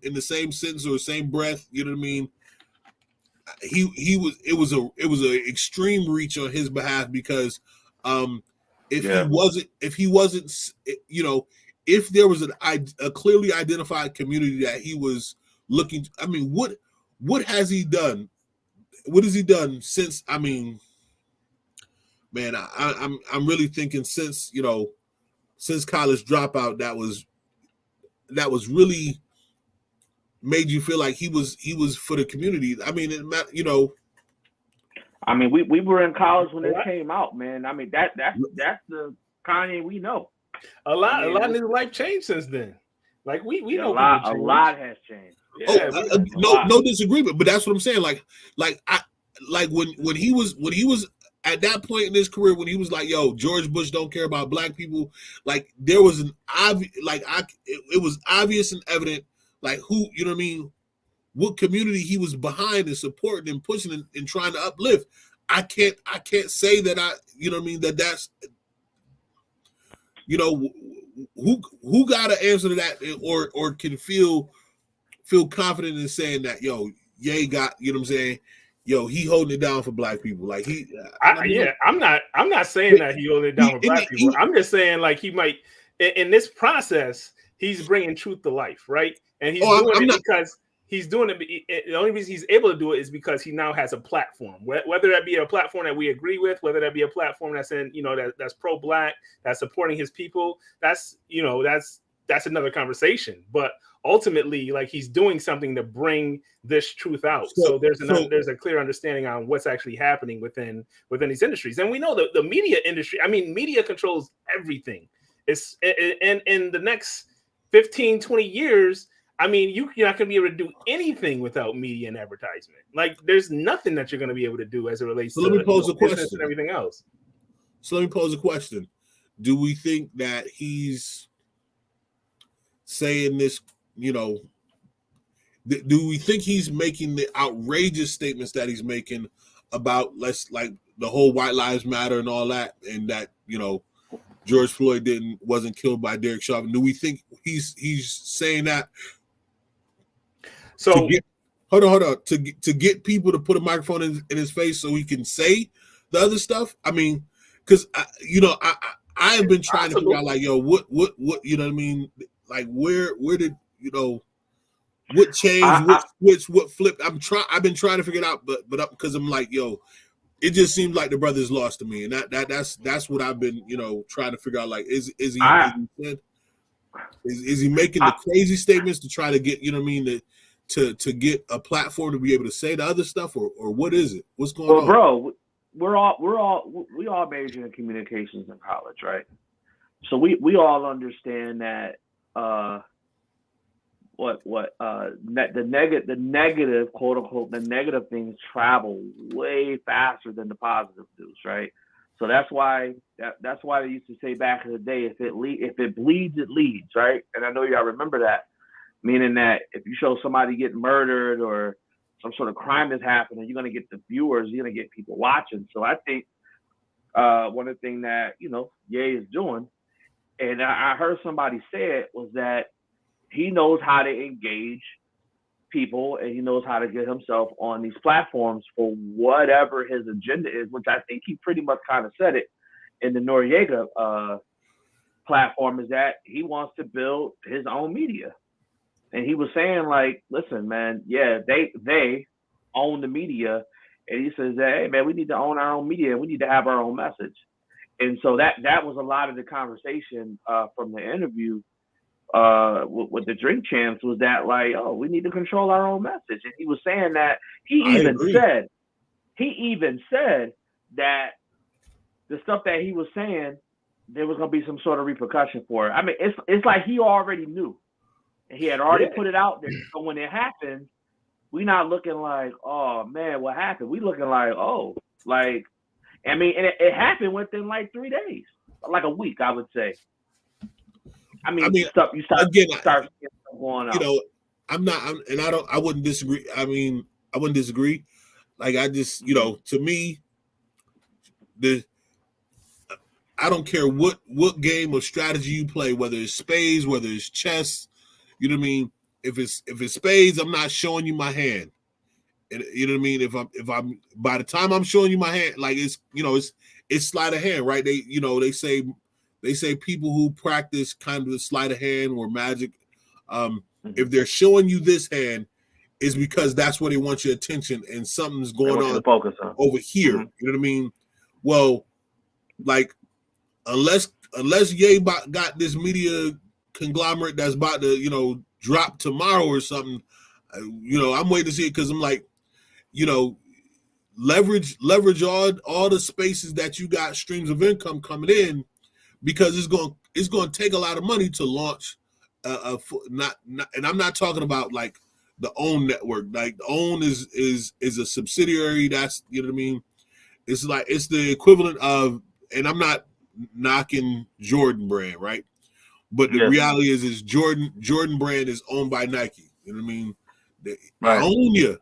C: sentence or same breath, you know what I mean? It was an extreme reach on his behalf because if there was a clearly identified community that he was looking, I mean, what has he done? What has he done since? I mean, man, I'm really thinking since college dropout, that was really made you feel like he was for the community. I mean,
A: I mean, we were in college when it came out, man. I mean, that's the Kanye we know.
B: A lot of his life changed since then. Like we know
A: a lot has changed.
B: Yeah,
C: no disagreement, but that's what I'm saying. Like when he was at that point in his career, when he was like, "Yo, George Bush don't care about black people," like there was it was obvious and evident, like who, you know what I mean, what community he was behind and supporting and pushing and trying to uplift. I can't say that that's who got an answer to that or can feel confident in saying that, yo, Ye got, you know what I'm saying, yo, he holding it down for black people. Like
B: I'm not saying that he holding it down for black people. I'm just saying like he might in this process he's bringing truth to life, right? And he's because he's doing it. The only reason he's able to do it is because he now has a platform. Whether that be a platform that we agree with, whether that be a platform that's in, that's pro-black, that's supporting his people. That's another conversation. But ultimately, like he's doing something to bring this truth out. So there's a clear understanding on what's actually happening within these industries. And we know that the media industry. I mean, media controls everything. It's in the next 15, 20 years. I mean, you're not going to be able to do anything without media and advertisement. Like, there's nothing that you're going to be able to do as it relates to
C: let me pose a question
B: and everything else.
C: So let me pose a question. Do we think that he's saying this, do we think he's making the outrageous statements that he's making about like the whole White Lives Matter and all that, and that, George Floyd wasn't killed by Derek Chauvin? Do we think he's saying that?
B: So
C: hold on. To get people to put a microphone in his face so he can say the other stuff. I mean, because I have been trying to figure out, like, yo, what you know what I mean? Like, where did what changed, what switched, what flipped? I've been trying to figure it out, but because I'm like, yo, it just seems like the brother's lost to me, and that's what I've been trying to figure out. Like, is he making the crazy statements to try to get to get a platform to be able to say the other stuff, or what is it? What's going on?
A: Bro, we all major in communications in college, right? So we all understand that the negative, quote unquote, the negative things travel way faster than the positive news, right? So that's why they used to say back in the day, if it bleeds, it leads, right? And I know y'all remember that, meaning that if you show somebody getting murdered or some sort of crime is happening, you're gonna get the viewers, you're gonna get people watching. So I think one of the things that Ye is doing, and I heard somebody say it, was that he knows how to engage people and he knows how to get himself on these platforms for whatever his agenda is, which I think he pretty much kind of said it in the Noriega platform, is that he wants to build his own media. And he was saying, like, listen, man, yeah, they own the media. And he says that, hey, man, we need to own our own media. We need to have our own message. And so that was a lot of the conversation from the interview with the Drink Champs, was that, like, oh, we need to control our own message. And he was saying that he even said that the stuff that he was saying, there was going to be some sort of repercussion for it. I mean, it's like he already knew. And he had already put it out there. So when it happened, we not looking like, oh, man, what happened? We looking like, oh, like, I mean, and it happened within like 3 days, like a week, I would say. I mean you start seeing stuff going on.
C: I wouldn't disagree. I mean, I wouldn't disagree. Like, I just, to me, I don't care what game or strategy you play, whether it's spades, whether it's chess, you know what I mean? If it's spades, I'm not showing you my hand. And you know what I mean? If I'm by the time I'm showing you my hand, like, it's sleight of hand, right? They say people who practice kind of the sleight of hand or magic, if they're showing you this hand, is because that's where they want your attention and something's going on over here. Mm-hmm. You know what I mean? Well, like, unless Ye got this media conglomerate that's about to drop tomorrow or something, I'm waiting to see it, because I'm like, leverage all the spaces that you got streams of income coming in, because it's going to take a lot of money to launch not and I'm not talking about like the OWN network. Like, the OWN is a subsidiary. That's, you know what I mean? It's like, it's the equivalent of, and I'm not knocking Jordan Brand, right? But the reality is Jordan Brand is owned by Nike. You know what I mean? Right. I own you.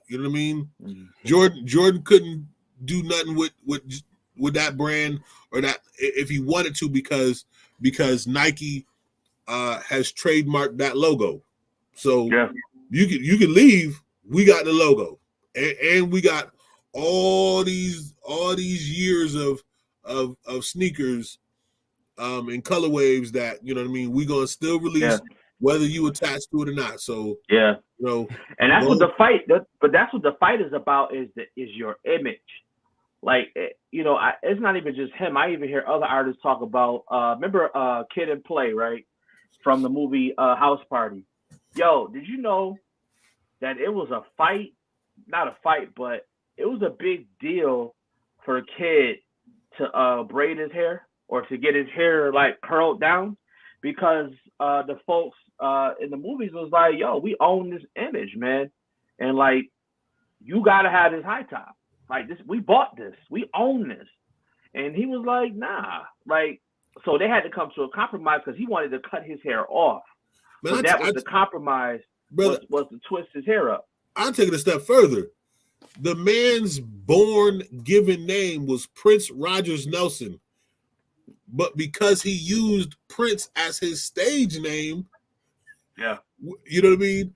C: You know what I mean? Mm-hmm. Jordan couldn't do nothing with that brand, or that, if he wanted to, because Nike has trademarked that logo. So you can leave. We got the logo, and we got all these years of sneakers and color waves that, you know what I mean, we gonna still release whether you attach to it or not. So
A: and that's what the fight. That's what the fight is about. Is your image. Like, it's not even just him. I even hear other artists talk about. Remember Kid and Play, right, from the movie House Party. Yo, did you know that it was a fight? Not a fight, but it was a big deal for a kid to braid his hair, or to get his hair like curled down, because the folks in the movies was like, yo, we own this image, man. And like, you gotta have this high top. Like, this, we bought this, we own this. And he was like, nah. Like, so they had to come to a compromise, because he wanted to cut his hair off. But that was the compromise, brother, was to twist his hair up.
C: I'll take it a step further. The man's born given name was Prince Rogers Nelson. But because he used Prince as his stage name, you know what I mean?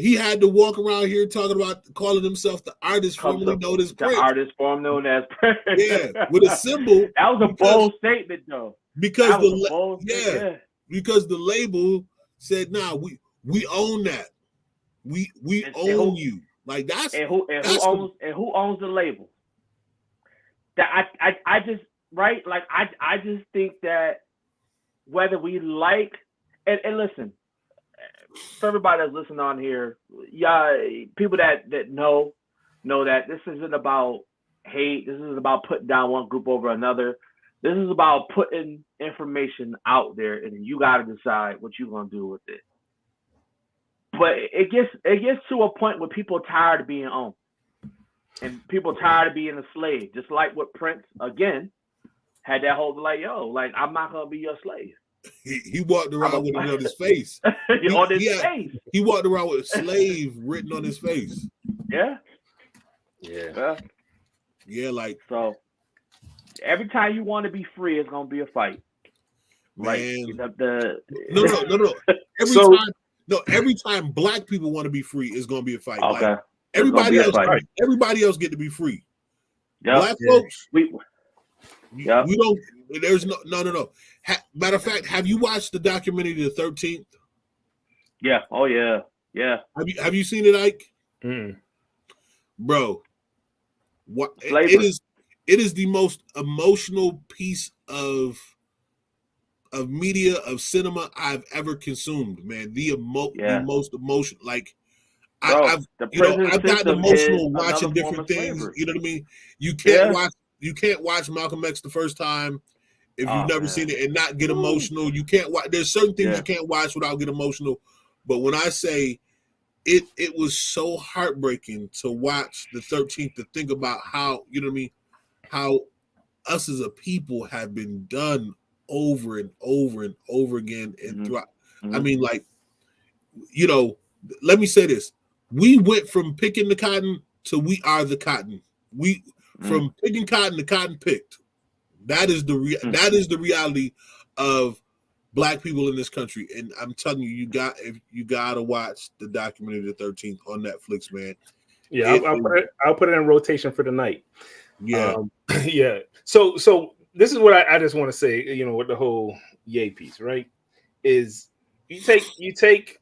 C: He had to walk around here talking about calling himself the artist formerly known as Prince.
A: The artist formerly known as Prince.
C: Yeah, with a symbol.
A: That was a bold statement, though.
C: Because because the label said, "Nah, we own that. We own you." Like, that's
A: who owns the label? That I just. Right? Like, I just think that whether we like, and listen, for everybody that's listening on here, people that know that this isn't about hate. This isn't about putting down one group over another. This is about putting information out there, and you got to decide what you're gonna do with it. But it gets to a point where people are tired of being owned, and people are tired of being a slave. Just like what Prince again had that whole like, yo, like I'm not gonna be your slave.
C: He walked around with it on his face.
A: On his face.
C: He walked around with slave written on his face.
A: Yeah.
C: Like
A: so. Every time you want to be free, it's gonna be a fight. Like
C: no. Every time black people want to be free, it's gonna be a fight.
A: Okay.
C: Like, everybody else get to be free. Yep. Black folks, we don't. There's no. Matter of fact, have you watched the documentary The 13th?
A: Yeah. Oh yeah. Yeah.
C: Have you seen it, Ike? Bro, what it is the most emotional piece of media, of cinema I've ever consumed, man. The most emotional. Like I've gotten emotional watching different things. Slavery. You know what I mean? You can't watch Malcolm X the first time if you've never seen it and not get emotional. You can't watch. There's certain things you can't watch without getting emotional. But when I say it was so heartbreaking to watch the 13th, to think about how, you know what I mean, how us as a people have been done over and over and over again. And throughout, I mean, like, you know, let me say this. We went from picking the cotton to we are the cotton. From picking cotton to cotton picked. That is the reality of black people in this country. And I'm telling you, you gotta watch the documentary The 13th on Netflix, man.
B: Yeah, I'll put it in rotation for the night.
C: Yeah.
B: Yeah. So this is what I just want to say, you know, with the whole Ye piece, right? Is you take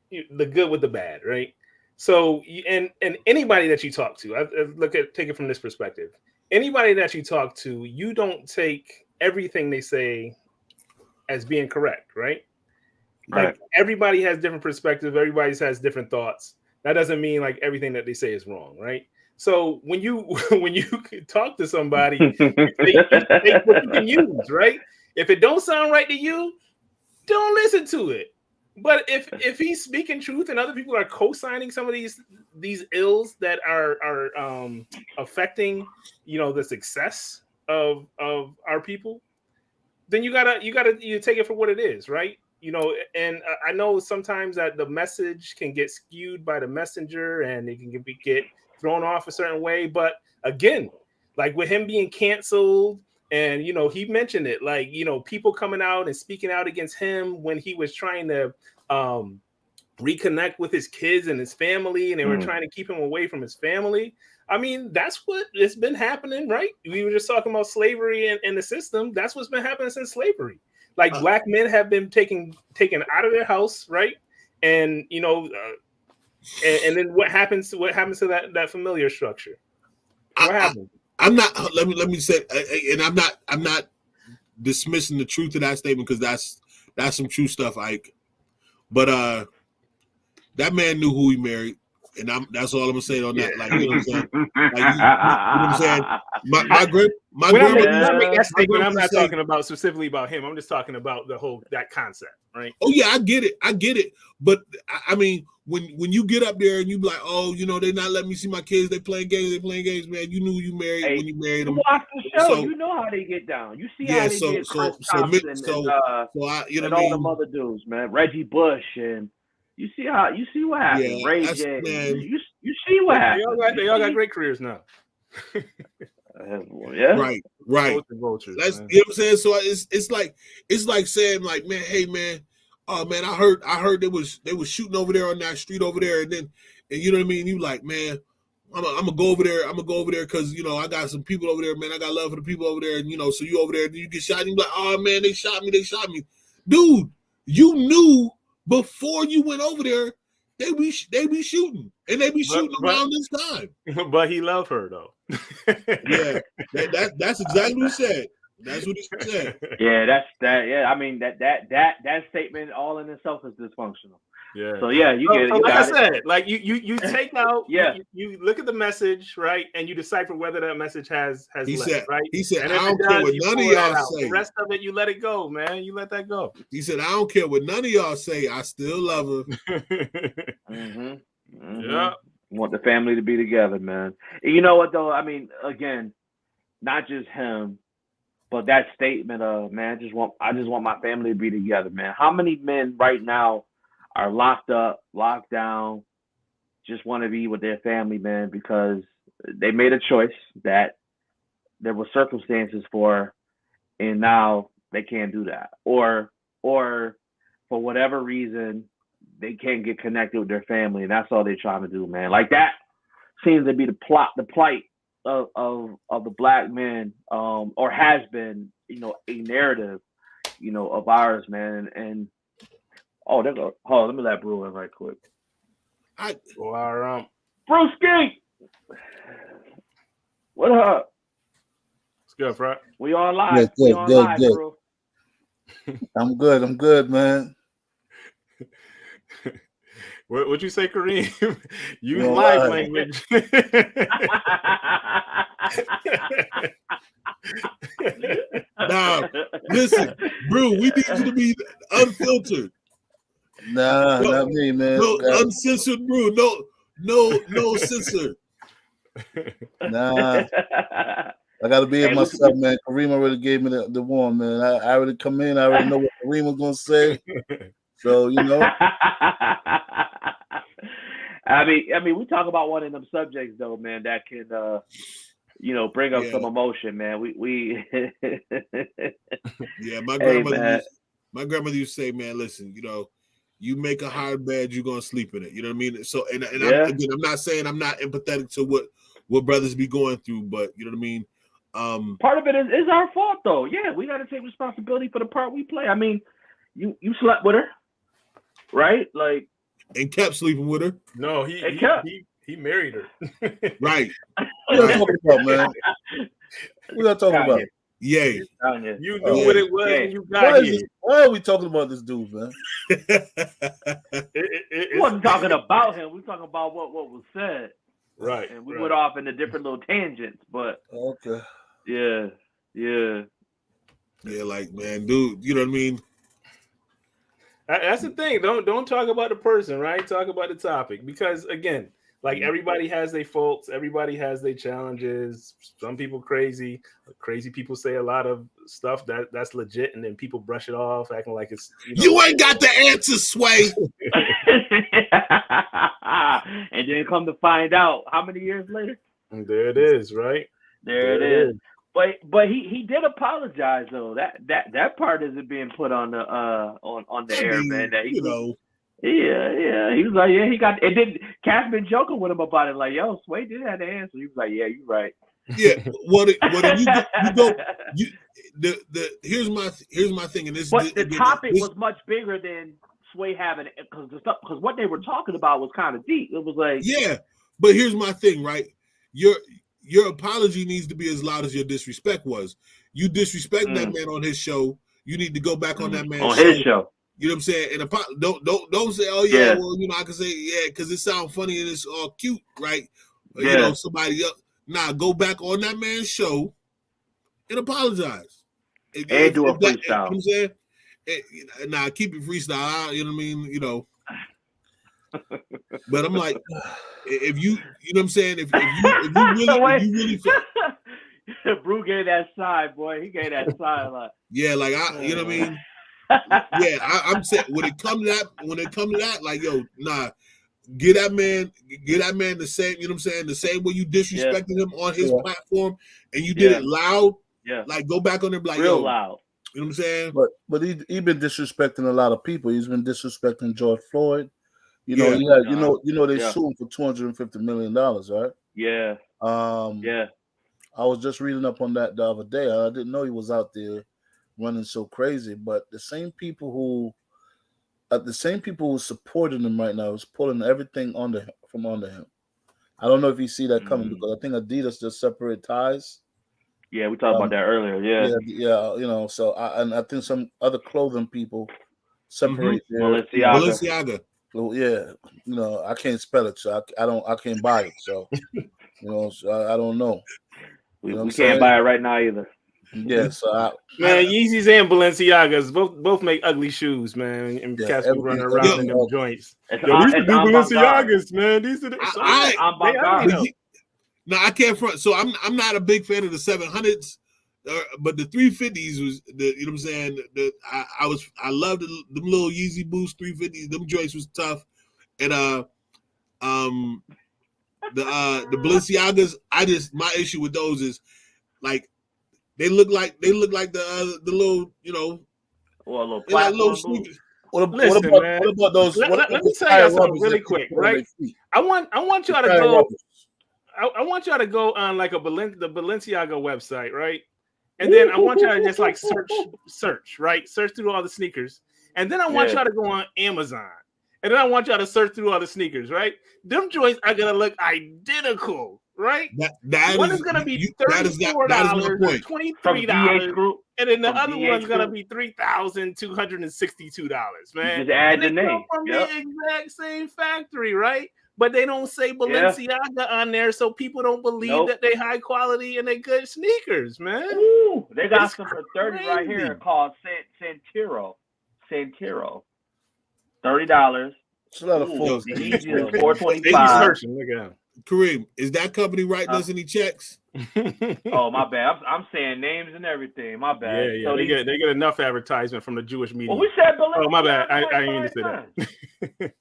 B: the good with the bad, right? So and anybody that you talk to, take it from this perspective. Anybody that you talk to, you don't take everything they say as being correct, right? Like everybody has different perspectives, everybody has different thoughts. That doesn't mean like everything that they say is wrong, right? So when you talk to somebody, you take what you can use, right? If it don't sound right to you, don't listen to it. But if he's speaking truth and other people are co-signing some of these ills that are affecting, you know, the success of our people, then you take it for what it is, right? You know, and I know sometimes that the message can get skewed by the messenger and it can get thrown off a certain way. But again, like with him being canceled, and, you know, he mentioned it, like, you know, people coming out and speaking out against him when he was trying to reconnect with his kids and his family, and they were trying to keep him away from his family. I mean, that's what it's been happening, right? We were just talking about slavery and the system. That's what's been happening since slavery. Like black men have been taken out of their house, right? And, you know, and then what happens to that familiar structure? What happens?
C: I'm not. Let me say, and I'm not dismissing the truth of that statement, because that's some true stuff, Ike. But that man knew who he married, and that's all I'm gonna say on that. Like, you know what I'm saying? Like, you know what I'm saying? My grandma.
B: I'm not talking about specifically about him. I'm just talking about that concept, right?
C: Oh yeah, I get it. But I mean, when you get up there and you be like, oh, you know, they're not letting me see my kids. They playing games, man. You knew you married when you married them.
A: You watch the show, you know how they get down. You see how they get Chris Thompson and all them other dudes, man. Reggie Bush, and you see what happened. Ray J. You see what happened.
B: They all got great careers now.
A: Yeah.
C: Right.
B: Vultures,
C: that's, you know what I'm saying. So it's like saying, like, man, hey man, oh man, I heard they was shooting over there on that street over there, and you know what I mean. You like, man, I'm gonna go over there. Because, you know, I got some people over there, man. I got love for the people over there, and, you know, so you over there, you get shot, and you like, oh man, they shot me, dude. You knew before you went over there. They be shooting, and they be shooting around this time.
B: But he loved her though.
C: Yeah, that's exactly what he said. That's what he said.
A: Yeah, that's that. Yeah, I mean that statement all in itself is dysfunctional.
B: Yeah.
A: So yeah, you
B: So,
A: get it.
B: so
A: You
B: like I
A: got it.
B: said, like you take out,
A: Yeah.
B: you look at the message, right, and you decipher whether that message has
C: He
B: left,
C: said,
B: right.
C: he said,
B: And
C: I
B: if
C: don't
B: it
C: care
B: does,
C: what
B: you
C: none of
B: pull that
C: y'all
B: out.
C: say.
B: The rest of it, you let it go, man. You let that go.
C: He said, I don't care what none of y'all say. I still love her.
B: Yeah.
A: Want the family to be together, man. And you know what though? I mean, again, not just him, but that statement of man, I just want my family to be together, man. How many men right now are locked up, locked down, just want to be with their family, man, because they made a choice that there were circumstances for, and now they can't do that, or for whatever reason they can't get connected with their family, and that's all they're trying to do, man. Like that seems to be the plight of the black men, or has been, a narrative, of ours, man. And oh, there go. Hold on, let me let Brew in right quick. Brewski, what up?
B: It's good, Fred.
A: We on live.
D: Good, good.
A: Bro.
D: I'm good, man.
B: What you say, Kareem? Use
D: No
B: live
D: lie.
B: language.
C: Nah, listen, Brew, we need you to be unfiltered.
D: Nah, not me, man.
C: No uncensored Brew. No censor.
D: Nah. I gotta be it myself, man. Kareem already gave me the warm, man. I already come in, I already know what Kareem was gonna say. So,
A: I mean, we talk about one of them subjects though, man, that can bring up some emotion, man. We
C: Yeah, my grandmother used to say, man, listen, you make a hard bed, you're gonna sleep in it. You know what I mean? So and I'm not saying I'm not empathetic to what brothers be going through, but you know what I mean?
A: Part of it is our fault though. Yeah, we gotta take responsibility for the part we play. I mean, you slept with her, right? Like,
C: and kept sleeping with her.
B: No, he married her.
C: Right.
D: What are you talking about, man? What are you talking about?
C: Yay.
B: You knew what it was and you got here.
D: Why are we talking about this dude, man?
A: We wasn't talking about him. We talking about what was said.
B: Right.
A: And we went off into different little tangents, but
D: okay.
A: Yeah.
C: Yeah, like, man, dude, you know what I mean?
B: That's the thing. Don't talk about the person, right? Talk about the topic. Because again, like everybody has their faults, everybody has their challenges. Some people crazy people say a lot of stuff that's legit, and then people brush it off, acting like it's
C: you ain't got the answer, Sway.
A: And then come to find out how many years later?
B: There it is, right?
A: There it is. But he did apologize though. That part isn't being put on the air, man. That he was like, yeah, he got it. Did Cass been joking with him about it? Like, yo, Sway did have the answer. He was like, yeah, you're right.
C: Yeah. Here's my thing, and this.
A: But the topic was much bigger than Sway having it, because what they were talking about was kind of deep. It was like,
C: yeah, but here's my thing, right? Your apology needs to be as loud as your disrespect was. You disrespect that man on his show. You need to go back on that man's
A: his show.
C: You know what I'm saying? And don't say, oh yeah, well, I can say yeah because it sounds funny and it's all cute, right? Yeah. Somebody else. Nah, go back on that man's show and apologize.
A: And do a freestyle.
C: You know what I'm saying? Nah, keep it freestyle. You know what I mean? But I'm like, if you know what I'm saying? If you really feel,
A: Brew gave that side, boy. He gave that side like.
C: Yeah, like you know what I mean? Yeah, I'm saying when it come to that, like, yo, nah, get that man the same, you know what I'm saying? The same way you disrespected him on his platform and you did it loud.
A: Yeah.
C: Like go back on there, like
A: real loud.
C: You know what I'm saying?
D: But he been disrespecting a lot of people. He's been disrespecting George Floyd. They sued him for $250 million, right?
A: Yeah.
D: I was just reading up on that the other day. I didn't know he was out there running so crazy. But the same people who supporting him right now is pulling everything from under him. I don't know if you see that coming because I think Adidas just separate ties.
A: Yeah, we talked about that earlier. Yeah.
D: So I think some other clothing people separate
C: Balenciaga.
D: So yeah, I can't spell it, so I can't buy it. So so I don't know.
A: We,
D: You know what
A: we
D: I'm
A: can't
D: saying?
A: buy it right now either.
D: Yeah, so
B: Man, Yeezys and Balenciagas both make ugly shoes, man. And cats be running around in them joints.
A: It's
B: Yo, these are
A: it's
B: new
A: avant-garde.
B: Balenciagas, man. These are
C: I
B: they ugly though.
C: No, I can't front. So I'm not a big fan of the 700s, but the 350s was the what I'm saying. I loved them little Yeezy Boost 350s. Them joints was tough, and the Balenciagas. My issue with those is like they look like the little
A: Well, a little
C: like little
A: platform boot.
C: sneakers.
D: what
B: Listen,
D: about
B: man.
D: those?
B: Let me tell you something really quick, right? I want y'all to go. I want y'all to go on like the Balenciaga website, right? And then I want y'all to just like search, right? Search through all the sneakers. And then I want y'all to go on Amazon. And then I want y'all to search through all the sneakers, right? Them joints are gonna look identical, right? One is gonna be $34, $23, and then the other one's gonna be $3,262, man.
A: You just add
B: and
A: the
B: they
A: name.
B: come from the exact same factory, right? But they don't say Balenciaga on there, so people don't believe that they high quality and they good sneakers, man.
A: Ooh, they got some for 30 right here called Santiro. $30.
D: It's a lot of fools.
A: The Yeezy is $425.
B: Look at
C: Kareem, is that company writing us any checks?
A: Oh, my bad. I'm saying names and everything. My bad.
B: Yeah. So they get enough advertisement from the Jewish media.
A: Well, we said Balenciaga.
B: Oh, my bad. I didn't mean to say that.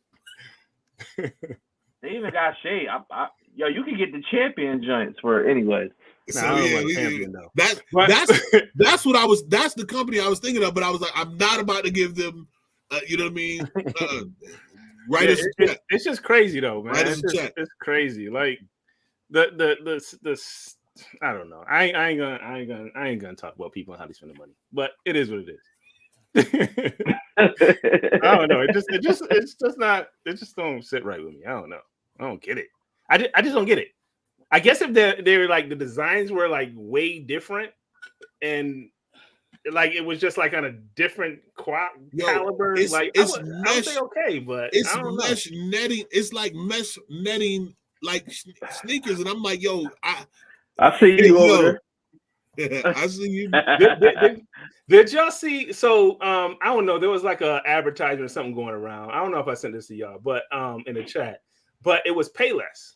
A: They even got shade. You can get the champion joints for anyways.
C: So that's what that's the company I was thinking of, but I was like, I'm not about to give them you know what I mean?
B: It's just crazy though, man. It's crazy. Like the I don't know. I ain't gonna talk about people and how they spend the money, but it is what it is. I don't know. It just don't sit right with me. I don't know. I don't get it. I just don't get it. I guess if they're like the designs were like way different and like it was just like on a different caliber, I would say okay, but
C: it's
B: I don't
C: mesh netting. It's like mesh netting like sneakers, and I'm like,
A: I see you over
C: there. I see you.
B: Did y'all see? So I don't know. There was like a advertisement or something going around. I don't know if I sent this to y'all, but in the chat. But it was Payless.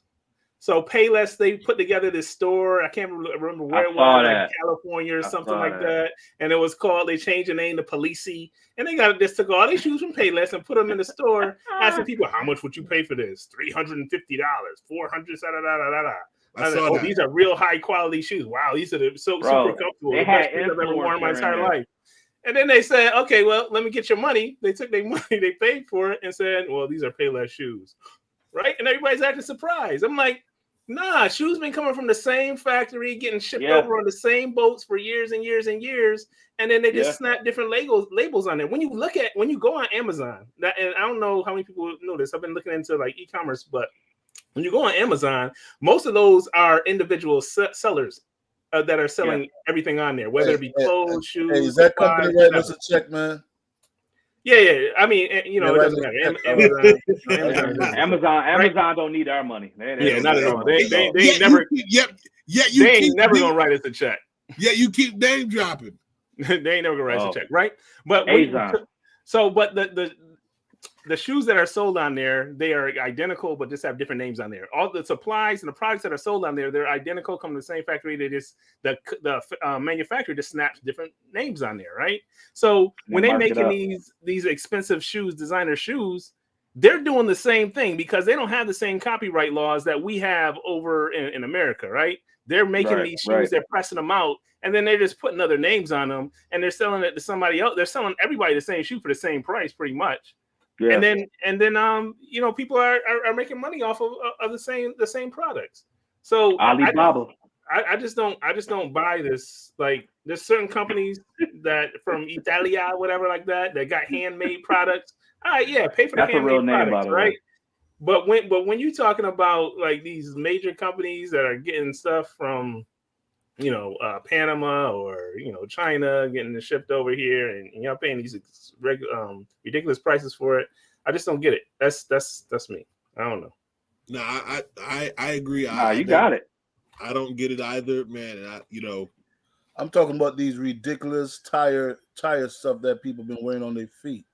B: So Payless, they put together this store. I can't remember where it was, like California or something like that. And it was called. They changed the name to Policy, and they took all these shoes from Payless and put them in the store, asking people how much would you pay for this? $350, $400. These are real high quality shoes. Wow, these are super comfortable. The best shoes I've ever worn in my entire life. And then they said, okay, well, let me get your money. They took their money, they paid for it, and said, well, these are Payless shoes, right? And everybody's acting surprised. I'm like, nah, shoes been coming from the same factory, getting shipped over on the same boats for years and years and years, and then they just snap different labels on there. When you go on Amazon, and I don't know how many people know this. I've been looking into like e-commerce, but when you go on Amazon, most of those are individual sellers that are selling everything on there, whether it be clothes, shoes.
D: Hey, is that company writing us a check, man?
B: Yeah. I mean, it doesn't matter.
A: Amazon don't need our money.
B: Not at all. They ain't never. They ain't never gonna write us a check.
C: Yeah, you keep name dropping.
B: They ain't never gonna write us a check, right? But the shoes that are sold on there, they are identical, but just have different names on there. All the supplies and the products that are sold on there, they're identical, come from the same factory. They just the manufacturer just snaps different names on there, right? So when they're making these expensive shoes, designer shoes, they're doing the same thing because they don't have the same copyright laws that we have over in America, right? They're making these shoes, they're pressing them out, and then they're just putting other names on them, and they're selling it to somebody else. They're selling everybody the same shoe for the same price, pretty much. Yeah. And then people are making money off of the same products. So
A: Alibaba.
B: I just don't buy this. Like there's certain companies that from Italia, whatever like that got handmade products. All right, yeah, pay for the handmade products, right? But when you're talking about like these major companies that are getting stuff from Panama or China, getting it shipped over here, and y'all paying these ridiculous prices for it. I just don't get it. That's me. I don't know.
C: No, I agree.
A: Nah, you got it.
C: I don't get it either, man. And
D: I'm talking about these ridiculous tire stuff that people been wearing on their feet.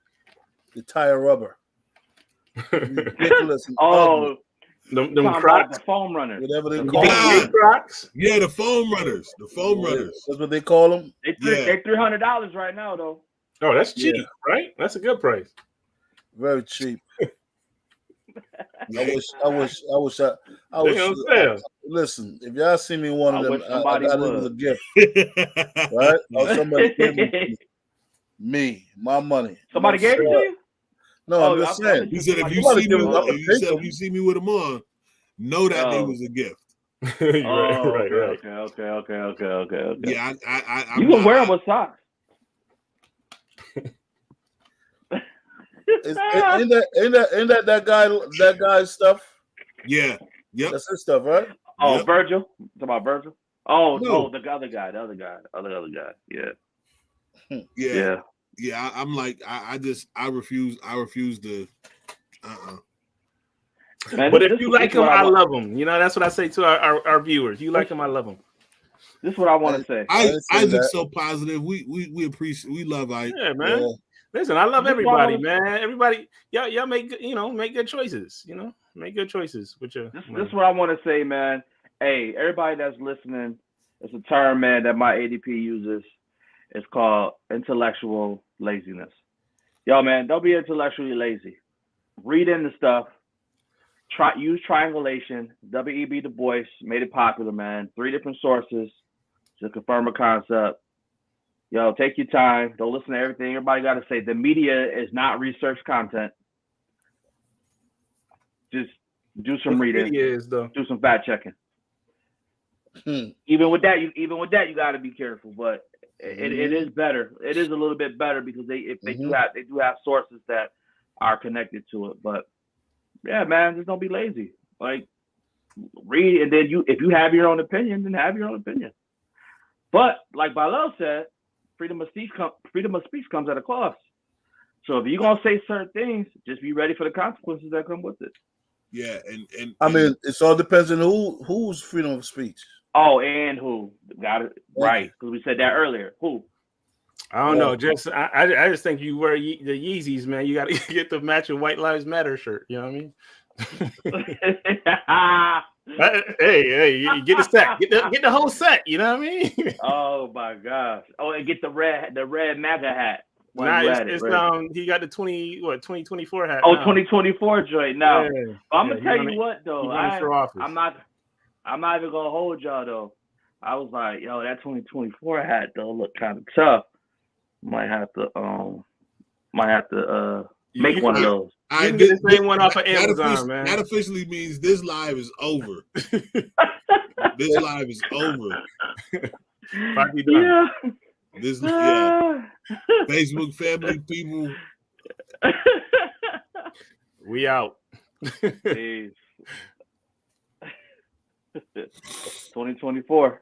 D: The tire rubber. Ridiculous. And ugly.
B: Them Crocs,
A: the foam runners,
D: whatever they call
C: them.
B: Crocs.
C: Yeah, the foam runners. The foam runners.
D: That's what they call them.
A: They $300 right now, though.
B: Oh, that's cheap, right? That's a good price.
D: Very cheap.
C: Yeah.
D: I wish. Listen, if y'all see me one of them, I got it as a gift, right? Or somebody gave me my money.
A: Somebody gave it to you?
D: No, I'm just saying.
C: He said, if you see me with them on, know that they was a gift.
B: Right.
A: Okay.
C: Yeah,
A: you can wear them with socks.
D: Ain't that guy's stuff?
C: Yeah. Yep.
D: That's his stuff, right?
A: Oh,
C: Yep.
A: Virgil. Talking about Virgil. Oh,
C: No.
A: no, the other guy. Yeah.
C: Yeah. I'm like, I refuse to.
A: Man,
B: But if you like them, I love them. You know, that's what I say to our viewers. You like them, I love them.
A: This is what I want to say.
C: Isaac's so positive. We appreciate. We love Isaac.
B: Yeah, man.
D: Yeah.
B: Listen, I love everybody, man. Everybody, y'all make good choices. You know, make good choices with your.
A: This is what I want to say, man. Hey, everybody that's listening, it's a term, man, that my ADP uses. It's called intellectual laziness. Yo, man, don't be intellectually lazy. Read into stuff. Use triangulation. W.E.B. Du Bois made it popular, man. 3 different sources to confirm a concept. Yo, take your time. Don't listen to everything everybody got to say. The media is not research content. Just do some reading. Do some fact checking. Even with that, you got to be careful. But it is better. It is a little bit better because they do have sources that are connected to it. But yeah, man, just don't be lazy. Like, read, and then if you have your own opinion, then have your own opinion. But like Bilal said, freedom of speech comes at a cost. So if you're gonna say certain things, just be ready for the consequences that come with it.
C: Yeah, and
D: I mean, it all depends on who's freedom of speech.
A: Oh, and who got it right? Because we said that earlier. Who?
B: I don't know. Just I just think you wear the Yeezys, man. You got to get the matching White Lives Matter shirt. You know what I mean? hey, you get the set. Get the whole set. You know what I mean?
A: Oh my gosh! Oh, and get the red MAGA hat.
B: Nah, he got the 2024 hat.
A: Oh, 2024 joint. Now I'm gonna tell you what though. I'm not even gonna hold y'all though. I was like, yo, that 2024 hat though look kind of tough. Might have to make one of those.
B: You can get the same one off of Amazon, man.
C: That officially means this live is over. This live is over.
A: Yeah.
C: Facebook family people.
B: We out.
A: Peace. 2024.